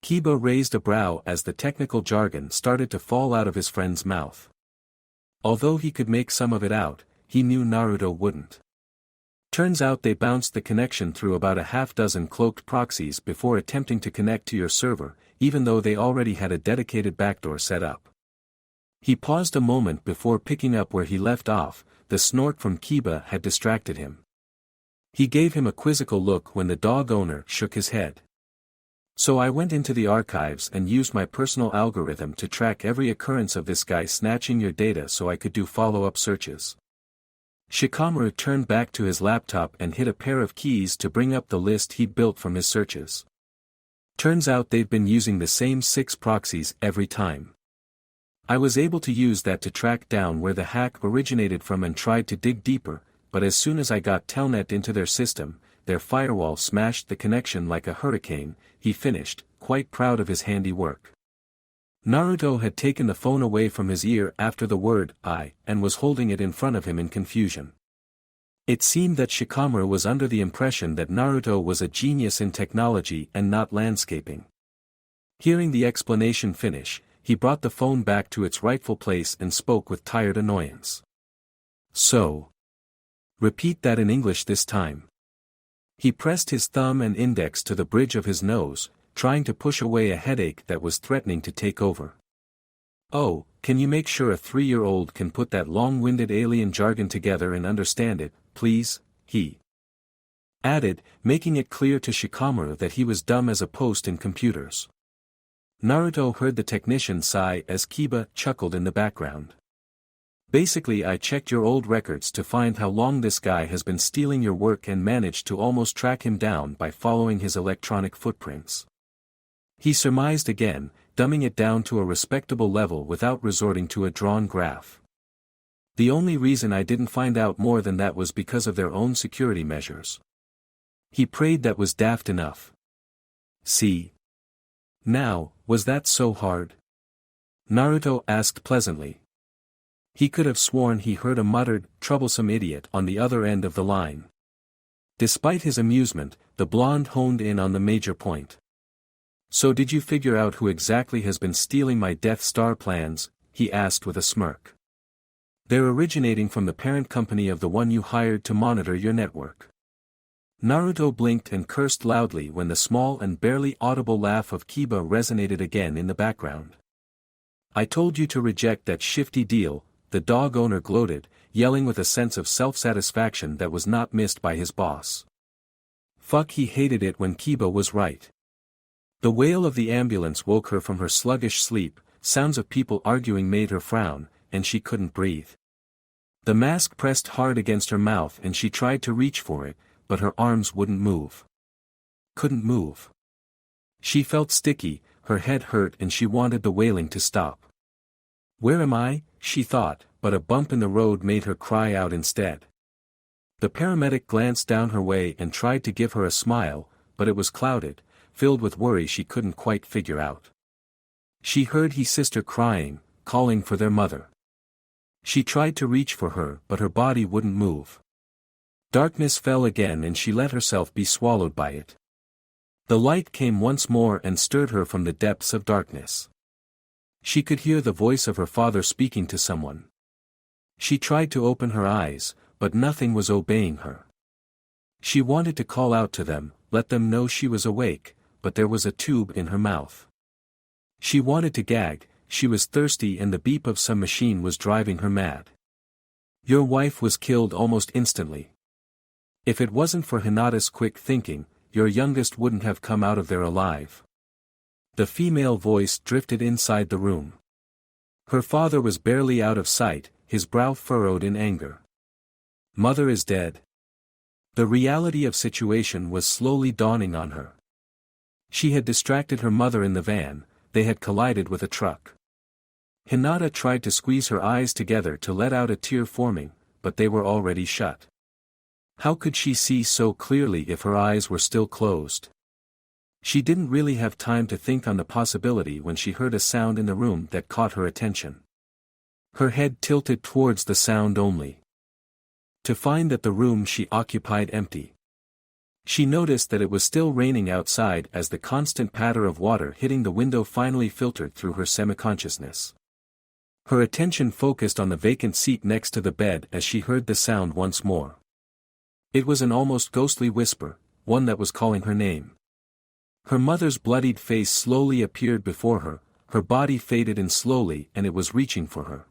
Kiba raised a brow as the technical jargon started to fall out of his friend's mouth. Although he could make some of it out, he knew Naruto wouldn't. Turns out they bounced the connection through about a half-dozen cloaked proxies before attempting to connect to your server, even though they already had a dedicated backdoor set up. He paused a moment before picking up where he left off. The snort from Kiba had distracted him. He gave him a quizzical look when the dog owner shook his head. So I went into the archives and used my personal algorithm to track every occurrence of this guy snatching your data so I could do follow-up searches. Shikamaru turned back to his laptop and hit a pair of keys to bring up the list he'd built from his searches. Turns out they've been using the same 6 proxies every time. I was able to use that to track down where the hack originated from and tried to dig deeper, but as soon as I got Telnet into their system, their firewall smashed the connection like a hurricane. He finished, quite proud of his handiwork. Naruto had taken the phone away from his ear after the word "I" and was holding it in front of him in confusion. It seemed that Shikamaru was under the impression that Naruto was a genius in technology and not landscaping. Hearing the explanation finish, he brought the phone back to its rightful place and spoke with tired annoyance. So. Repeat that in English this time. He pressed his thumb and index to the bridge of his nose, trying to push away a headache that was threatening to take over. Oh, can you make sure a 3-year-old can put that long-winded alien jargon together and understand it, please? He added, making it clear to Shikamaru that he was dumb as a post in computers. Naruto heard the technician sigh as Kiba chuckled in the background. Basically, I checked your old records to find how long this guy has been stealing your work and managed to almost track him down by following his electronic footprints. He surmised again, dumbing it down to a respectable level without resorting to a drawn graph. The only reason I didn't find out more than that was because of their own security measures. He prayed that was daft enough. See? Now, was that so hard? Naruto asked pleasantly. He could have sworn he heard a muttered, troublesome idiot on the other end of the line. Despite his amusement, the blonde honed in on the major point. So did you figure out who exactly has been stealing my Death Star plans? He asked with a smirk. They're originating from the parent company of the one you hired to monitor your network. Naruto blinked and cursed loudly when the small and barely audible laugh of Kiba resonated again in the background. I told you to reject that shifty deal, the dog owner gloated, yelling with a sense of self-satisfaction that was not missed by his boss. Fuck, he hated it when Kiba was right. The wail of the ambulance woke her from her sluggish sleep, sounds of people arguing made her frown, and she couldn't breathe. The mask pressed hard against her mouth and she tried to reach for it, but her arms wouldn't move. Couldn't move. She felt sticky, her head hurt and she wanted the wailing to stop. Where am I? She thought, but a bump in the road made her cry out instead. The paramedic glanced down her way and tried to give her a smile, but it was clouded, filled with worry she couldn't quite figure out. She heard his sister crying, calling for their mother. She tried to reach for her but her body wouldn't move. Darkness fell again and she let herself be swallowed by it. The light came once more and stirred her from the depths of darkness. She could hear the voice of her father speaking to someone. She tried to open her eyes, but nothing was obeying her. She wanted to call out to them, let them know she was awake, but there was a tube in her mouth. She wanted to gag, she was thirsty and the beep of some machine was driving her mad. Your wife was killed almost instantly. If it wasn't for Hinata's quick thinking, your youngest wouldn't have come out of there alive. The female voice drifted inside the room. Her father was barely out of sight, his brow furrowed in anger. Mother is dead. The reality of situation was slowly dawning on her. She had distracted her mother in the van, they had collided with a truck. Hinata tried to squeeze her eyes together to let out a tear forming, but they were already shut. How could she see so clearly if her eyes were still closed? She didn't really have time to think on the possibility when she heard a sound in the room that caught her attention. Her head tilted towards the sound only, to find that the room she occupied empty. She noticed that it was still raining outside as the constant patter of water hitting the window finally filtered through her semi-consciousness. Her attention focused on the vacant seat next to the bed as she heard the sound once more. It was an almost ghostly whisper, one that was calling her name. Her mother's bloodied face slowly appeared before her, her body faded in slowly and it was reaching for her.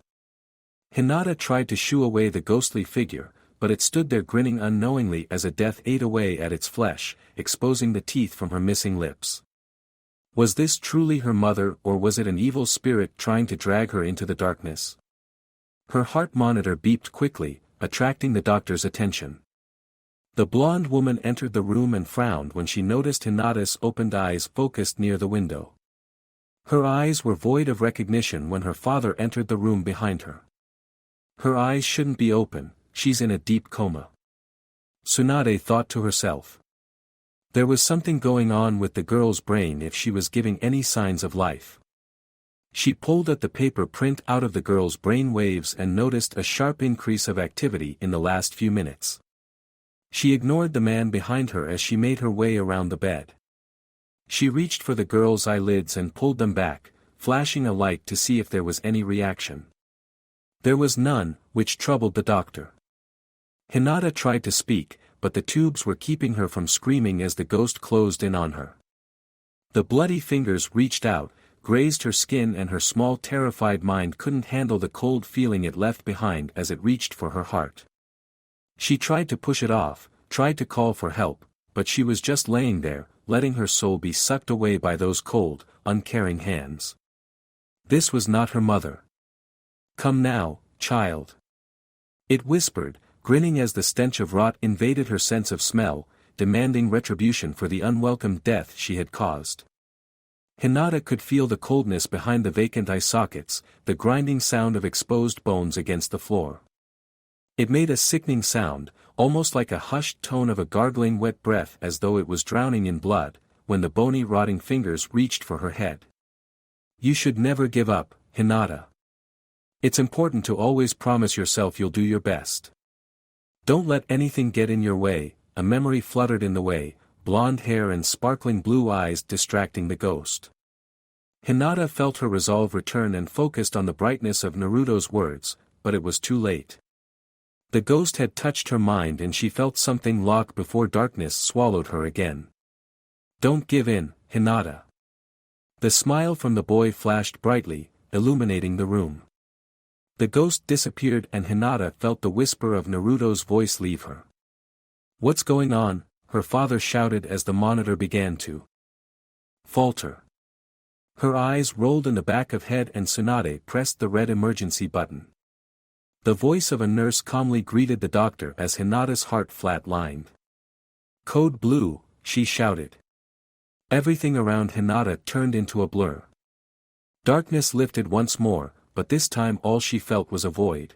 Hinata tried to shoo away the ghostly figure, but it stood there grinning unknowingly as a death ate away at its flesh, exposing the teeth from her missing lips. Was this truly her mother or was it an evil spirit trying to drag her into the darkness? Her heart monitor beeped quickly, attracting the doctor's attention. The blonde woman entered the room and frowned when she noticed Hinata's opened eyes focused near the window. Her eyes were void of recognition when her father entered the room behind her. Her eyes shouldn't be open, she's in a deep coma. Tsunade thought to herself. There was something going on with the girl's brain if she was giving any signs of life. She pulled at the paper print out of the girl's brain waves and noticed a sharp increase of activity in the last few minutes. She ignored the man behind her as she made her way around the bed. She reached for the girl's eyelids and pulled them back, flashing a light to see if there was any reaction. There was none, which troubled the doctor. Hinata tried to speak, but the tubes were keeping her from screaming as the ghost closed in on her. The bloody fingers reached out, grazed her skin and her small terrified mind couldn't handle the cold feeling it left behind as it reached for her heart. She tried to push it off, tried to call for help, but she was just laying there, letting her soul be sucked away by those cold, uncaring hands. This was not her mother. Come now, child. It whispered, grinning as the stench of rot invaded her sense of smell, demanding retribution for the unwelcome death she had caused. Hinata could feel the coldness behind the vacant eye sockets, the grinding sound of exposed bones against the floor. It made a sickening sound, almost like a hushed tone of a gargling wet breath as though it was drowning in blood, when the bony rotting fingers reached for her head. You should never give up, Hinata. It's important to always promise yourself you'll do your best. Don't let anything get in your way. A memory fluttered in the way, blonde hair and sparkling blue eyes distracting the ghost. Hinata felt her resolve return and focused on the brightness of Naruto's words, but it was too late. The ghost had touched her mind and she felt something lock before darkness swallowed her again. Don't give in, Hinata. The smile from the boy flashed brightly, illuminating the room. The ghost disappeared and Hinata felt the whisper of Naruto's voice leave her. What's going on? Her father shouted as the monitor began to falter. Her eyes rolled in the back of head and Tsunade pressed the red emergency button. The voice of a nurse calmly greeted the doctor as Hinata's heart flat-lined. Code Blue, she shouted. Everything around Hinata turned into a blur. Darkness lifted once more, but this time all she felt was a void.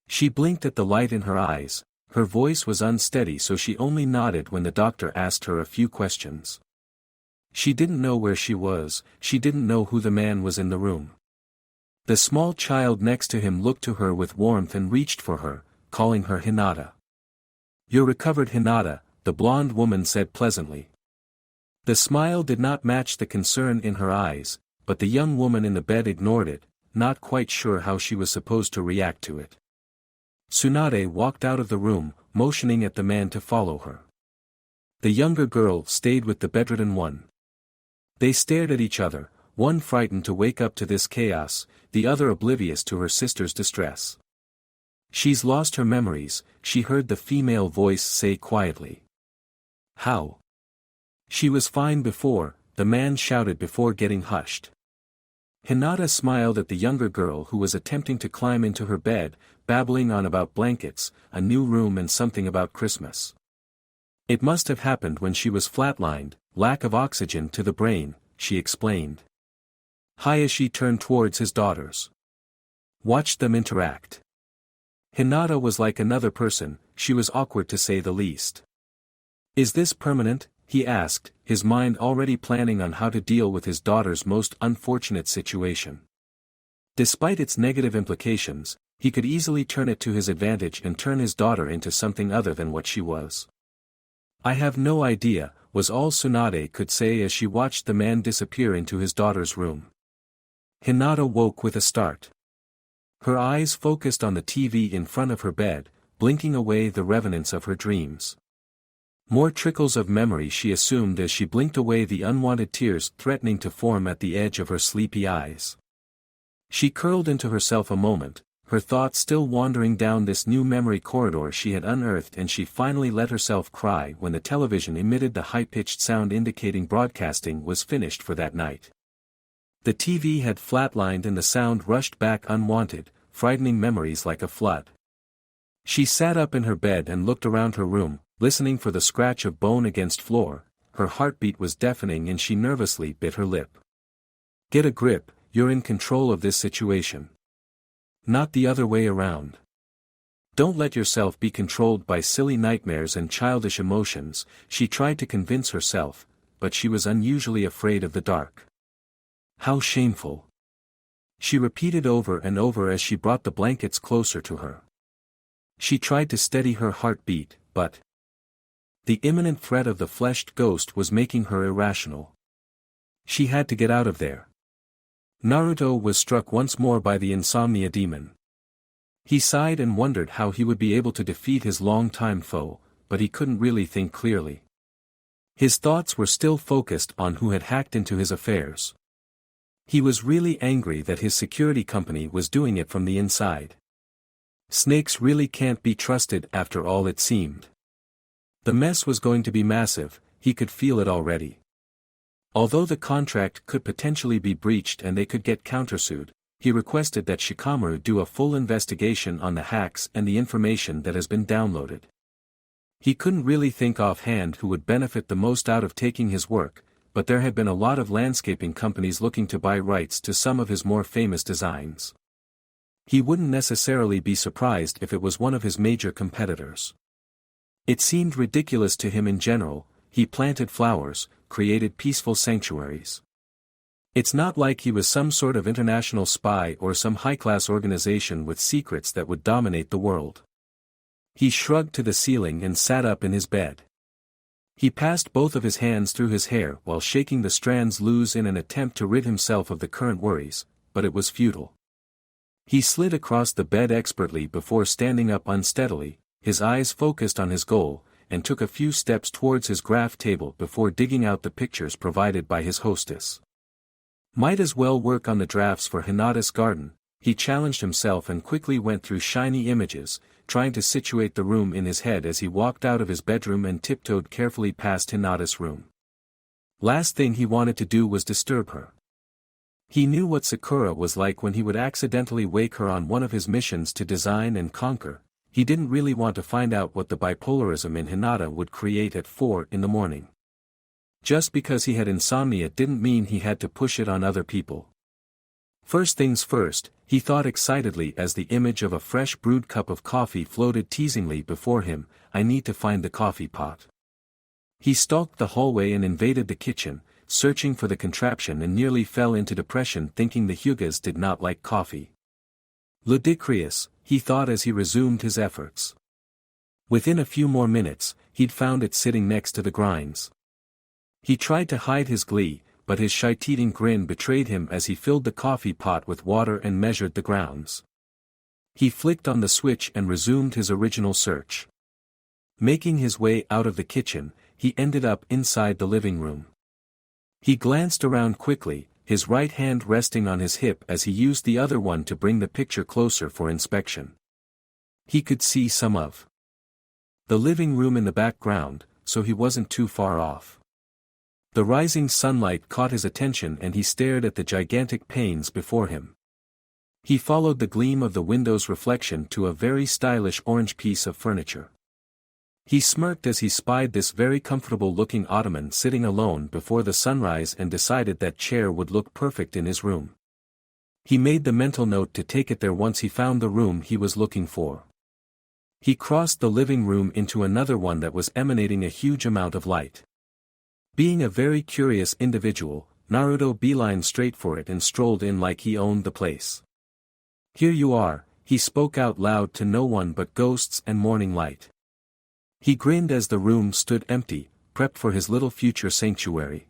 She blinked at the light in her eyes, her voice was unsteady so she only nodded when the doctor asked her a few questions. She didn't know where she was, she didn't know who the man was in the room. The small child next to him looked to her with warmth and reached for her, calling her Hinata. You're recovered, Hinata, the blonde woman said pleasantly. The smile did not match the concern in her eyes, but the young woman in the bed ignored it, not quite sure how she was supposed to react to it. Tsunade walked out of the room, motioning at the man to follow her. The younger girl stayed with the bedridden one. They stared at each other, one frightened to wake up to this chaos, the other oblivious to her sister's distress. "She's lost her memories," she heard the female voice say quietly. "How?" "She was fine before," the man shouted before getting hushed. Hinata smiled at the younger girl who was attempting to climb into her bed, babbling on about blankets, a new room and something about Christmas. "It must have happened when she was flatlined, lack of oxygen to the brain," she explained. Hayashi turned towards his daughters. Watched them interact. Hinata was like another person, she was awkward to say the least. "Is this permanent?" he asked, his mind already planning on how to deal with his daughter's most unfortunate situation. Despite its negative implications, he could easily turn it to his advantage and turn his daughter into something other than what she was. "I have no idea," was all Tsunade could say as she watched the man disappear into his daughter's room. Hinata woke with a start. Her eyes focused on the TV in front of her bed, blinking away the revenants of her dreams. More trickles of memory she assumed as she blinked away the unwanted tears threatening to form at the edge of her sleepy eyes. She curled into herself a moment, her thoughts still wandering down this new memory corridor she had unearthed, and she finally let herself cry when the television emitted the high-pitched sound indicating broadcasting was finished for that night. The TV had flatlined and the sound rushed back unwanted, frightening memories like a flood. She sat up in her bed and looked around her room, listening for the scratch of bone against floor. Her heartbeat was deafening and she nervously bit her lip. "Get a grip, you're in control of this situation. Not the other way around. Don't let yourself be controlled by silly nightmares and childish emotions," she tried to convince herself, but she was unusually afraid of the dark. "How shameful." She repeated over and over as she brought the blankets closer to her. She tried to steady her heartbeat, but the imminent threat of the fleshed ghost was making her irrational. She had to get out of there. Naruto was struck once more by the insomnia demon. He sighed and wondered how he would be able to defeat his long-time foe, but he couldn't really think clearly. His thoughts were still focused on who had hacked into his affairs. He was really angry that his security company was doing it from the inside. Snakes really can't be trusted after all, it seemed. The mess was going to be massive, he could feel it already. Although the contract could potentially be breached and they could get countersued, he requested that Shikamaru do a full investigation on the hacks and the information that has been downloaded. He couldn't really think offhand who would benefit the most out of taking his work, but there had been a lot of landscaping companies looking to buy rights to some of his more famous designs. He wouldn't necessarily be surprised if it was one of his major competitors. It seemed ridiculous to him in general. He planted flowers, created peaceful sanctuaries. It's not like he was some sort of international spy or some high-class organization with secrets that would dominate the world. He shrugged to the ceiling and sat up in his bed. He passed both of his hands through his hair while shaking the strands loose in an attempt to rid himself of the current worries, but it was futile. He slid across the bed expertly before standing up unsteadily, his eyes focused on his goal, and took a few steps towards his graph table before digging out the pictures provided by his hostess. Might as well work on the drafts for Hinata's garden, he challenged himself and quickly went through shiny images, trying to situate the room in his head as he walked out of his bedroom and tiptoed carefully past Hinata's room. Last thing he wanted to do was disturb her. He knew what Sakura was like when he would accidentally wake her on one of his missions to design and conquer. He didn't really want to find out what the bipolarism in Hinata would create at 4 in the morning. Just because he had insomnia didn't mean he had to push it on other people. First things first, he thought excitedly as the image of a fresh brewed cup of coffee floated teasingly before him. "I need to find the coffee pot." He stalked the hallway and invaded the kitchen, searching for the contraption, and nearly fell into depression thinking the Hyugas did not like coffee. Ludicrous, he thought as he resumed his efforts. Within a few more minutes, he'd found it sitting next to the grinds. He tried to hide his glee, but his shite-eating grin betrayed him as he filled the coffee pot with water and measured the grounds. He flicked on the switch and resumed his original search. Making his way out of the kitchen, he ended up inside the living room. He glanced around quickly, his right hand resting on his hip as he used the other one to bring the picture closer for inspection. He could see some of the living room in the background, so he wasn't too far off. The rising sunlight caught his attention and he stared at the gigantic panes before him. He followed the gleam of the window's reflection to a very stylish orange piece of furniture. He smirked as he spied this very comfortable-looking ottoman sitting alone before the sunrise and decided that chair would look perfect in his room. He made the mental note to take it there once he found the room he was looking for. He crossed the living room into another one that was emanating a huge amount of light. Being a very curious individual, Naruto beelined straight for it and strolled in like he owned the place. "Here you are," he spoke out loud to no one but ghosts and morning light. He grinned as the room stood empty, prepped for his little future sanctuary.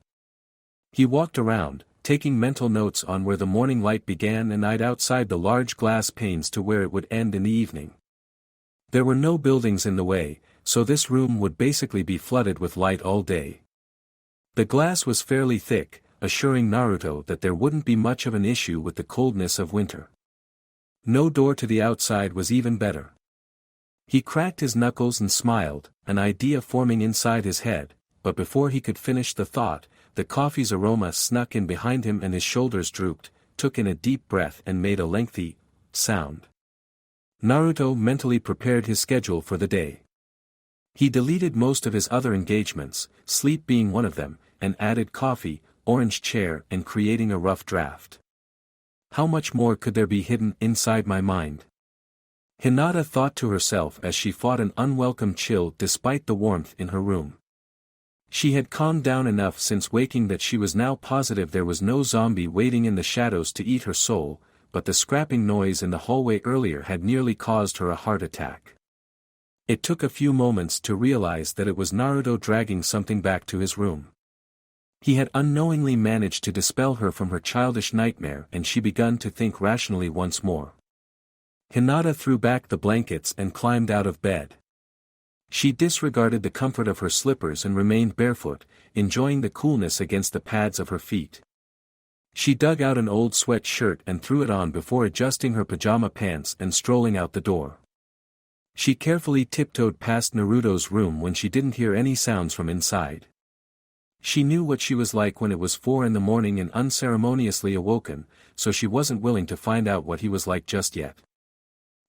He walked around, taking mental notes on where the morning light began and eyed outside the large glass panes to where it would end in the evening. There were no buildings in the way, so this room would basically be flooded with light all day. The glass was fairly thick, assuring Naruto that there wouldn't be much of an issue with the coldness of winter. No door to the outside was even better. He cracked his knuckles and smiled, an idea forming inside his head, but before he could finish the thought, the coffee's aroma snuck in behind him and his shoulders drooped, took in a deep breath and made a lengthy sound. Naruto mentally prepared his schedule for the day. He deleted most of his other engagements, sleep being one of them, and added coffee, orange chair and creating a rough draft. How much more could there be hidden inside my mind? Hinata thought to herself as she fought an unwelcome chill despite the warmth in her room. She had calmed down enough since waking that she was now positive there was no zombie waiting in the shadows to eat her soul, but the scrapping noise in the hallway earlier had nearly caused her a heart attack. It took a few moments to realize that it was Naruto dragging something back to his room. He had unknowingly managed to dispel her from her childish nightmare and she begun to think rationally once more. Hinata threw back the blankets and climbed out of bed. She disregarded the comfort of her slippers and remained barefoot, enjoying the coolness against the pads of her feet. She dug out an old sweat shirt and threw it on before adjusting her pajama pants and strolling out the door. She carefully tiptoed past Naruto's room when she didn't hear any sounds from inside. She knew what she was like when it was 4 a.m. and unceremoniously awoken, so she wasn't willing to find out what he was like just yet.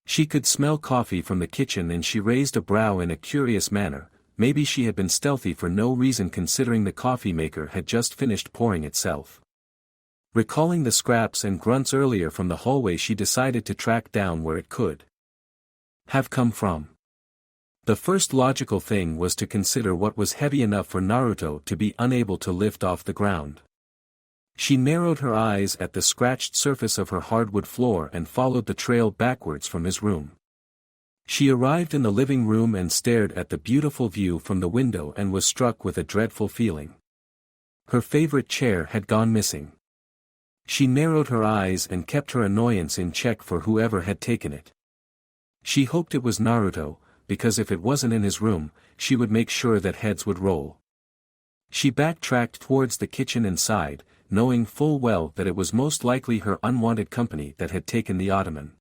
She could smell coffee from the kitchen and she raised a brow in a curious manner. Maybe she had been stealthy for no reason considering the coffee maker had just finished pouring itself. Recalling the scraps and grunts earlier from the hallway, she decided to track down where it could have come from. The first logical thing was to consider what was heavy enough for Naruto to be unable to lift off the ground. She narrowed her eyes at the scratched surface of her hardwood floor and followed the trail backwards from his room. She arrived in the living room and stared at the beautiful view from the window and was struck with a dreadful feeling. Her favorite chair had gone missing. She narrowed her eyes and kept her annoyance in check for whoever had taken it. She hoped it was Naruto, because if it wasn't in his room, she would make sure that heads would roll. She backtracked towards the kitchen and sighed, knowing full well that it was most likely her unwanted company that had taken the ottoman.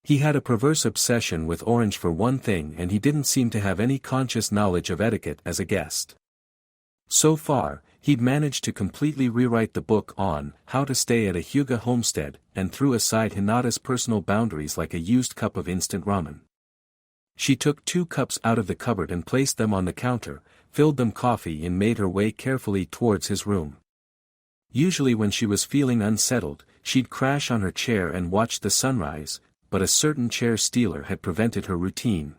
He had a perverse obsession with orange for one thing, and he didn't seem to have any conscious knowledge of etiquette as a guest. So far, he'd managed to completely rewrite the book on How to Stay at a Hyuga Homestead, and threw aside Hinata's personal boundaries like a used cup of instant ramen. She took 2 cups out of the cupboard and placed them on the counter, filled them coffee and made her way carefully towards his room. Usually when she was feeling unsettled, she'd crash on her chair and watch the sunrise, but a certain chair stealer had prevented her routine.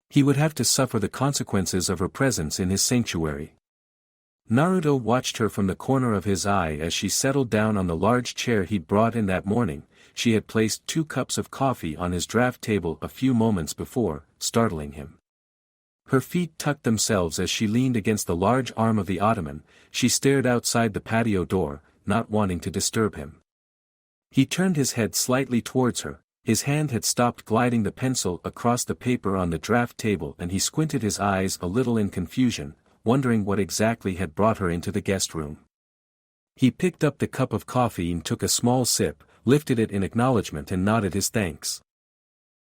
He would have to suffer the consequences of her presence in his sanctuary. Naruto watched her from the corner of his eye as she settled down on the large chair he'd brought in that morning. She had placed 2 cups of coffee on his draft table a few moments before, startling him. Her feet tucked themselves as she leaned against the large arm of the ottoman. She stared outside the patio door, not wanting to disturb him. He turned his head slightly towards her, his hand had stopped gliding the pencil across the paper on the draft table and he squinted his eyes a little in confusion, wondering what exactly had brought her into the guest room. He picked up the cup of coffee and took a small sip, lifted it in acknowledgement and nodded his thanks.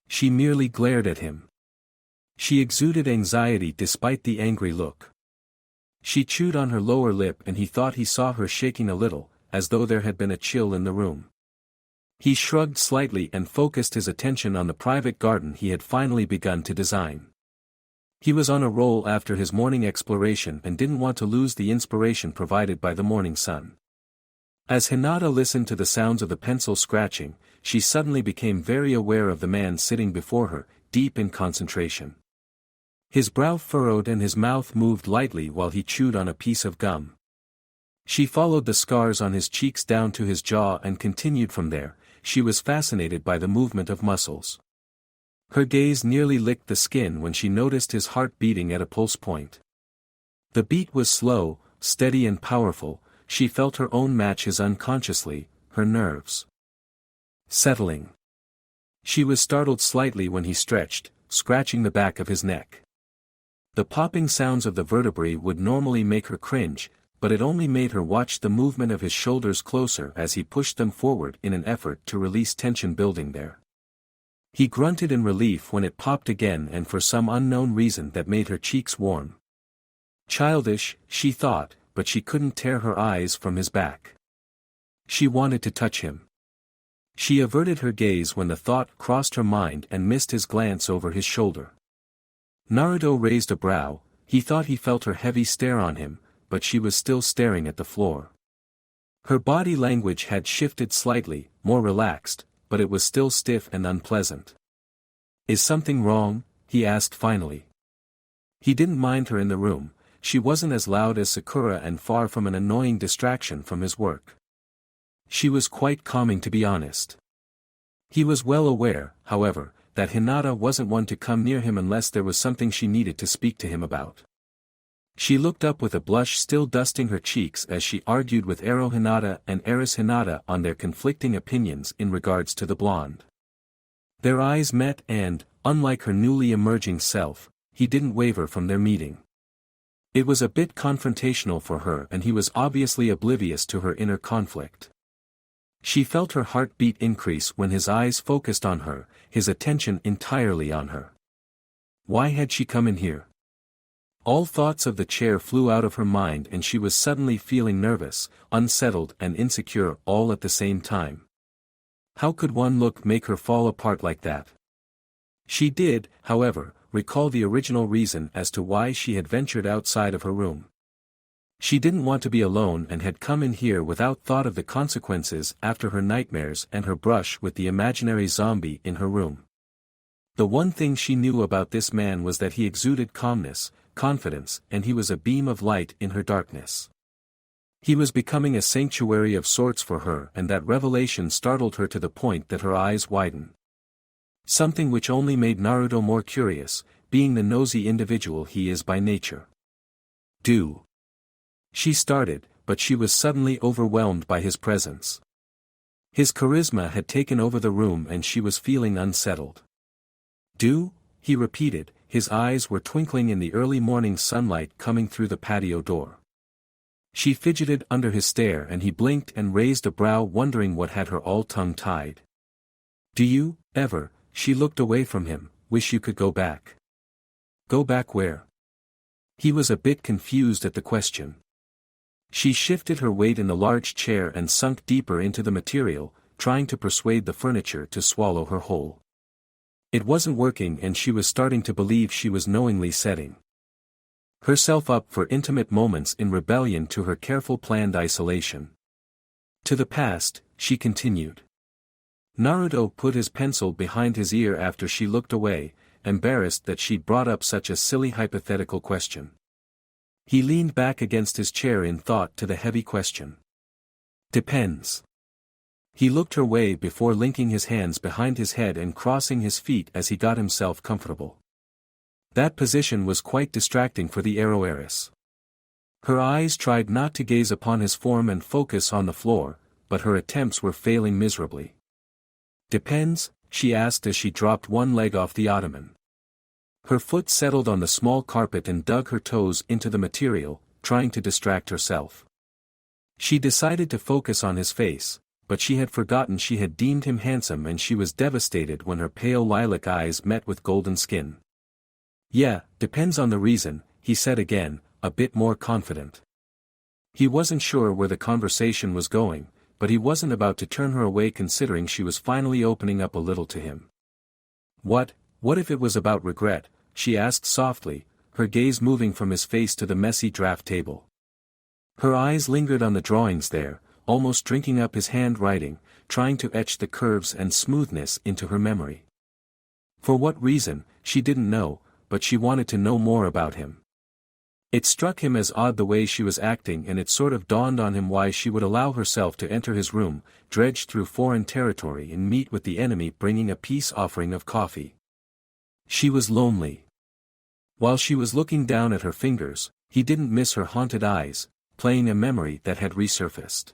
She merely glared at him. She exuded anxiety despite the angry look. She chewed on her lower lip and he thought he saw her shaking a little, as though there had been a chill in the room. He shrugged slightly and focused his attention on the private garden he had finally begun to design. He was on a roll after his morning exploration and didn't want to lose the inspiration provided by the morning sun. As Hinata listened to the sounds of the pencil scratching, she suddenly became very aware of the man sitting before her, deep in concentration. His brow furrowed and his mouth moved lightly while he chewed on a piece of gum. She followed the scars on his cheeks down to his jaw and continued from there. She was fascinated by the movement of muscles. Her gaze nearly licked the skin when she noticed his heart beating at a pulse point. The beat was slow, steady and powerful. She felt her own match his unconsciously, her nerves settling. She was startled slightly when he stretched, scratching the back of his neck. The popping sounds of the vertebrae would normally make her cringe, but it only made her watch the movement of his shoulders closer as he pushed them forward in an effort to release tension building there. He grunted in relief when it popped again and for some unknown reason that made her cheeks warm. Childish, she thought, but she couldn't tear her eyes from his back. She wanted to touch him. She averted her gaze when the thought crossed her mind and missed his glance over his shoulder. Naruto raised a brow. He thought he felt her heavy stare on him, but she was still staring at the floor. Her body language had shifted slightly, more relaxed, but it was still stiff and unpleasant. "Is something wrong?" he asked finally. He didn't mind her in the room. She wasn't as loud as Sakura and far from an annoying distraction from his work. She was quite calming to be honest. He was well aware, however, that Hinata wasn't one to come near him unless there was something she needed to speak to him about. She looked up with a blush still dusting her cheeks as she argued with Ero Hinata and Eris Hinata on their conflicting opinions in regards to the blonde. Their eyes met and, unlike her newly emerging self, he didn't waver from their meeting. It was a bit confrontational for her and he was obviously oblivious to her inner conflict. She felt her heartbeat increase when his eyes focused on her, his attention entirely on her. Why had she come in here? All thoughts of the chair flew out of her mind and she was suddenly feeling nervous, unsettled and insecure all at the same time. How could one look make her fall apart like that? She did, however, recall the original reason as to why she had ventured outside of her room. She didn't want to be alone and had come in here without thought of the consequences after her nightmares and her brush with the imaginary zombie in her room. The one thing she knew about this man was that he exuded calmness, confidence, and he was a beam of light in her darkness. He was becoming a sanctuary of sorts for her and that revelation startled her to the point that her eyes widened. Something which only made Naruto more curious, being the nosy individual he is by nature. She started, but she was suddenly overwhelmed by his presence. His charisma had taken over the room and she was feeling unsettled. He repeated, his eyes were twinkling in the early morning sunlight coming through the patio door. She fidgeted under his stare and he blinked and raised a brow wondering what had her all tongue-tied. "Do you, ever," she looked away from him, "wish you could go back?" "Go back where?" He was a bit confused at the question. She shifted her weight in the large chair and sunk deeper into the material, trying to persuade the furniture to swallow her whole. It wasn't working and she was starting to believe she was knowingly setting herself up for intimate moments in rebellion to her careful planned isolation. To the past, she continued. Naruto put his pencil behind his ear after she looked away, embarrassed that she'd brought up such a silly hypothetical question. He leaned back against his chair in thought to the heavy question. "Depends." He looked her way before linking his hands behind his head and crossing his feet as he got himself comfortable. That position was quite distracting for the heiress. Her eyes tried not to gaze upon his form and focus on the floor, but her attempts were failing miserably. "Depends?" she asked as she dropped one leg off the ottoman. Her foot settled on the small carpet and dug her toes into the material, trying to distract herself. She decided to focus on his face, but she had forgotten she had deemed him handsome and she was devastated when her pale lilac eyes met with golden skin. Yeah, depends on the reason, he said again, a bit more confident. He wasn't sure where the conversation was going, but he wasn't about to turn her away considering she was finally opening up a little to him. What if it was about regret? She asked softly, her gaze moving from his face to the messy draft table. Her eyes lingered on the drawings there, almost drinking up his handwriting, trying to etch the curves and smoothness into her memory. For what reason, she didn't know, but she wanted to know more about him. It struck him as odd the way she was acting and it sort of dawned on him why she would allow herself to enter his room, dredge through foreign territory and meet with the enemy bringing a peace offering of coffee. She was lonely. While she was looking down at her fingers, he didn't miss her haunted eyes, playing a memory that had resurfaced.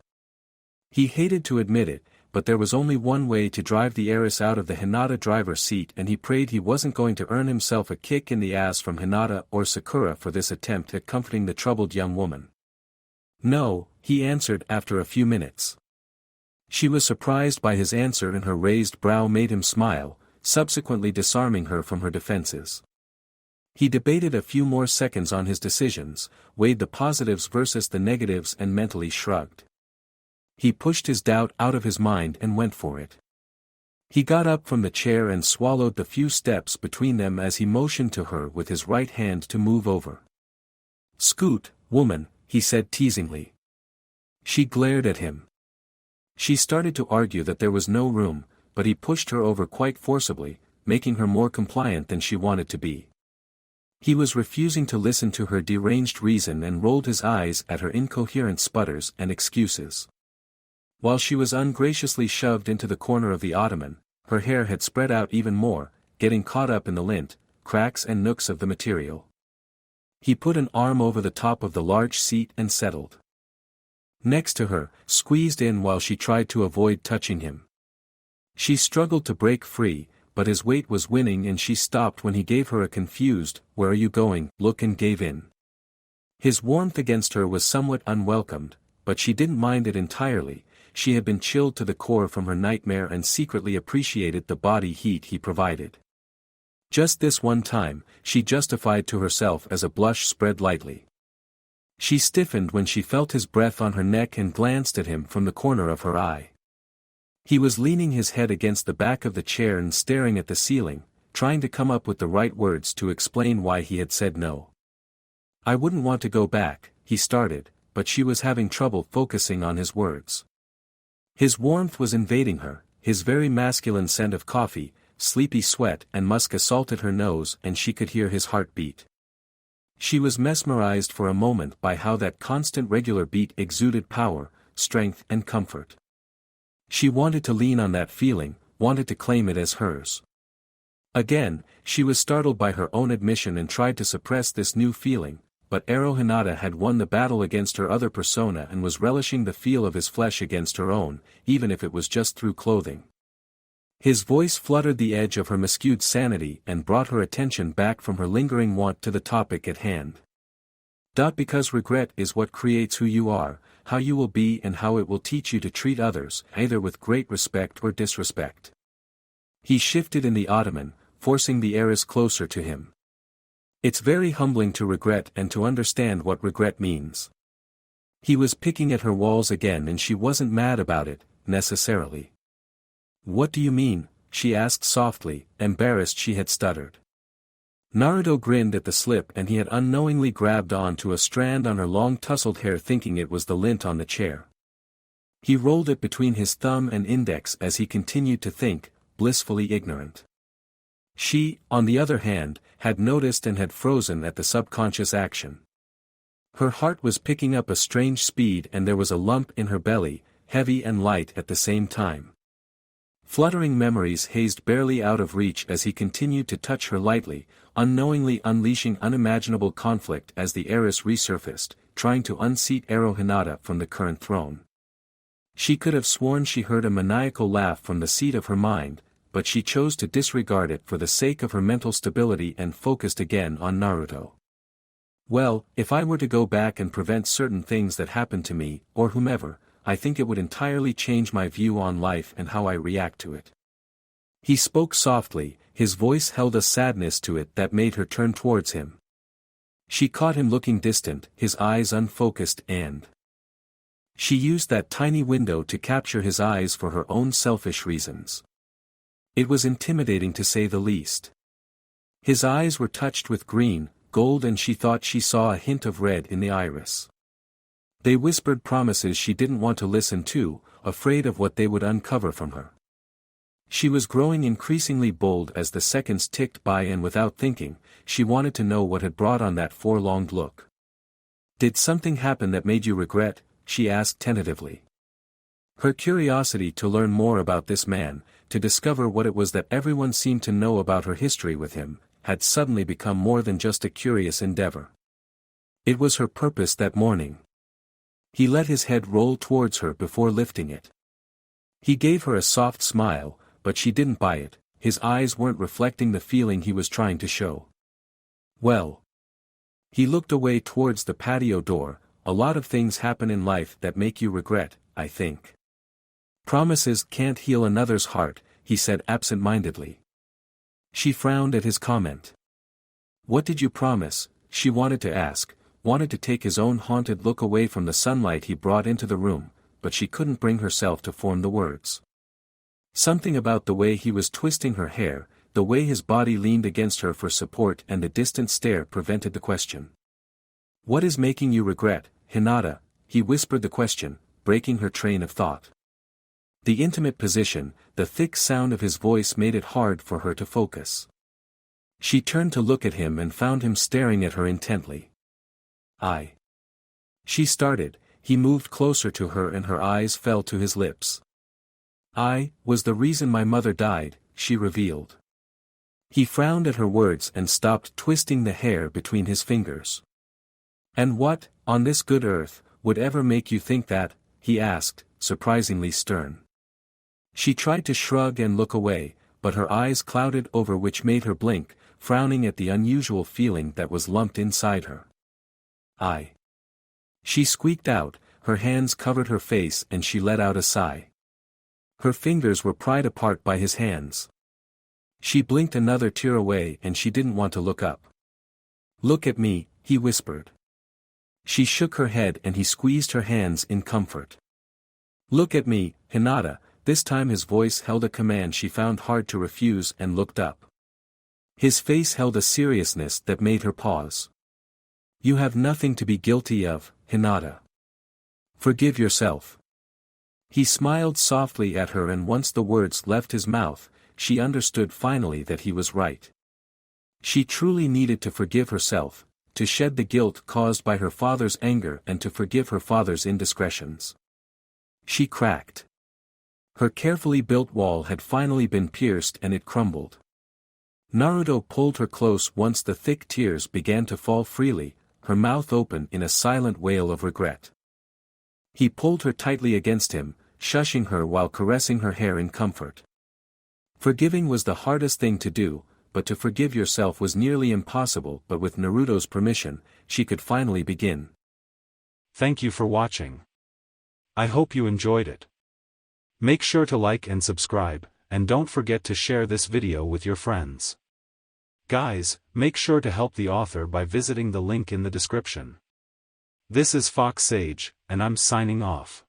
He hated to admit it, but there was only one way to drive the heiress out of the Hinata driver's seat and he prayed he wasn't going to earn himself a kick in the ass from Hinata or Sakura for this attempt at comforting the troubled young woman. No, he answered after a few minutes. She was surprised by his answer and her raised brow made him smile, subsequently disarming her from her defenses. He debated a few more seconds on his decisions, weighed the positives versus the negatives and mentally shrugged. He pushed his doubt out of his mind and went for it. He got up from the chair and swallowed the few steps between them as he motioned to her with his right hand to move over. "Scoot, woman," he said teasingly. She glared at him. She started to argue that there was no room, but he pushed her over quite forcibly, making her more compliant than she wanted to be. He was refusing to listen to her deranged reason and rolled his eyes at her incoherent sputters and excuses. While she was ungraciously shoved into the corner of the ottoman, her hair had spread out even more, getting caught up in the lint, cracks and nooks of the material. He put an arm over the top of the large seat and settled next to her, squeezed in while she tried to avoid touching him. She struggled to break free, but his weight was winning and she stopped when he gave her a confused, "Where are you going?" look and gave in. His warmth against her was somewhat unwelcomed, but she didn't mind it entirely. She had been chilled to the core from her nightmare and secretly appreciated the body heat he provided. Just this one time, she justified to herself as a blush spread lightly. She stiffened when she felt his breath on her neck and glanced at him from the corner of her eye. He was leaning his head against the back of the chair and staring at the ceiling, trying to come up with the right words to explain why he had said no. "I wouldn't want to go back," he started, but she was having trouble focusing on his words. His warmth was invading her, his very masculine scent of coffee, sleepy sweat and musk assaulted her nose and she could hear his heart beat. She was mesmerized for a moment by how that constant regular beat exuded power, strength and comfort. She wanted to lean on that feeling, wanted to claim it as hers. Again, she was startled by her own admission and tried to suppress this new feeling, but Ero Hinata had won the battle against her other persona and was relishing the feel of his flesh against her own, even if it was just through clothing. His voice fluttered the edge of her miscued sanity and brought her attention back from her lingering want to the topic at hand. Because regret is what creates who you are, how you will be and how it will teach you to treat others, either with great respect or disrespect. He shifted in the ottoman, forcing the heiress closer to him. It's very humbling to regret and to understand what regret means. He was picking at her walls again and she wasn't mad about it, necessarily. "What do you mean?" she asked softly, embarrassed she had stuttered. Naruto grinned at the slip and he had unknowingly grabbed on to a strand on her long tousled hair thinking it was the lint on the chair. He rolled it between his thumb and index as he continued to think, blissfully ignorant. She, on the other hand, had noticed and had frozen at the subconscious action. Her heart was picking up a strange speed and there was a lump in her belly, heavy and light at the same time. Fluttering memories hazed barely out of reach as he continued to touch her lightly, unknowingly unleashing unimaginable conflict as the heiress resurfaced, trying to unseat Ero Hinata from the current throne. She could have sworn she heard a maniacal laugh from the seat of her mind, but she chose to disregard it for the sake of her mental stability and focused again on Naruto. Well, if I were to go back and prevent certain things that happened to me, or whomever, I think it would entirely change my view on life and how I react to it. He spoke softly, his voice held a sadness to it that made her turn towards him. She caught him looking distant, his eyes unfocused, and she used that tiny window to capture his eyes for her own selfish reasons. It was intimidating to say the least. His eyes were touched with green, gold, and she thought she saw a hint of red in the iris. They whispered promises she didn't want to listen to, afraid of what they would uncover from her. She was growing increasingly bold as the seconds ticked by, and without thinking, she wanted to know what had brought on that forlonged look. "Did something happen that made you regret?" she asked tentatively. Her curiosity to learn more about this man, to discover what it was that everyone seemed to know about her history with him, had suddenly become more than just a curious endeavor. It was her purpose that morning. He let his head roll towards her before lifting it. He gave her a soft smile, but she didn't buy it. His eyes weren't reflecting the feeling he was trying to show. "Well." He looked away towards the patio door. "A lot of things happen in life that make you regret, I think. Promises can't heal another's heart," he said absent-mindedly. She frowned at his comment. "What did you promise?" she wanted to ask, wanted to take his own haunted look away from the sunlight he brought into the room, but she couldn't bring herself to form the words. Something about the way he was twisting her hair, the way his body leaned against her for support, and the distant stare prevented the question. "What is making you regret, Hinata?" He whispered the question, breaking her train of thought. The intimate position, the thick sound of his voice made it hard for her to focus. She turned to look at him and found him staring at her intently. She started. He moved closer to her and her eyes fell to his lips. "I was the reason my mother died," she revealed. He frowned at her words and stopped twisting the hair between his fingers. "And what, on this good earth, would ever make you think that?" he asked, surprisingly stern. She tried to shrug and look away, but her eyes clouded over, which made her blink, frowning at the unusual feeling that was lumped inside her. She squeaked out, her hands covered her face and she let out a sigh. Her fingers were pried apart by his hands. She blinked another tear away and she didn't want to look up. "Look at me," he whispered. She shook her head and he squeezed her hands in comfort. "Look at me, Hinata." This time his voice held a command she found hard to refuse, and looked up. His face held a seriousness that made her pause. "You have nothing to be guilty of, Hinata. Forgive yourself." He smiled softly at her, and once the words left his mouth, she understood finally that he was right. She truly needed to forgive herself, to shed the guilt caused by her father's anger and to forgive her father's indiscretions. She cracked. Her carefully built wall had finally been pierced and it crumbled. Naruto pulled her close once the thick tears began to fall freely, her mouth open in a silent wail of regret. He pulled her tightly against him, shushing her while caressing her hair in comfort. Forgiving was the hardest thing to do, but to forgive yourself was nearly impossible. But with Naruto's permission, she could finally begin. Thank you for watching. I hope you enjoyed it. Make sure to like and subscribe, and don't forget to share this video with your friends. Guys, make sure to help the author by visiting the link in the description. This is Fox Sage, and I'm signing off.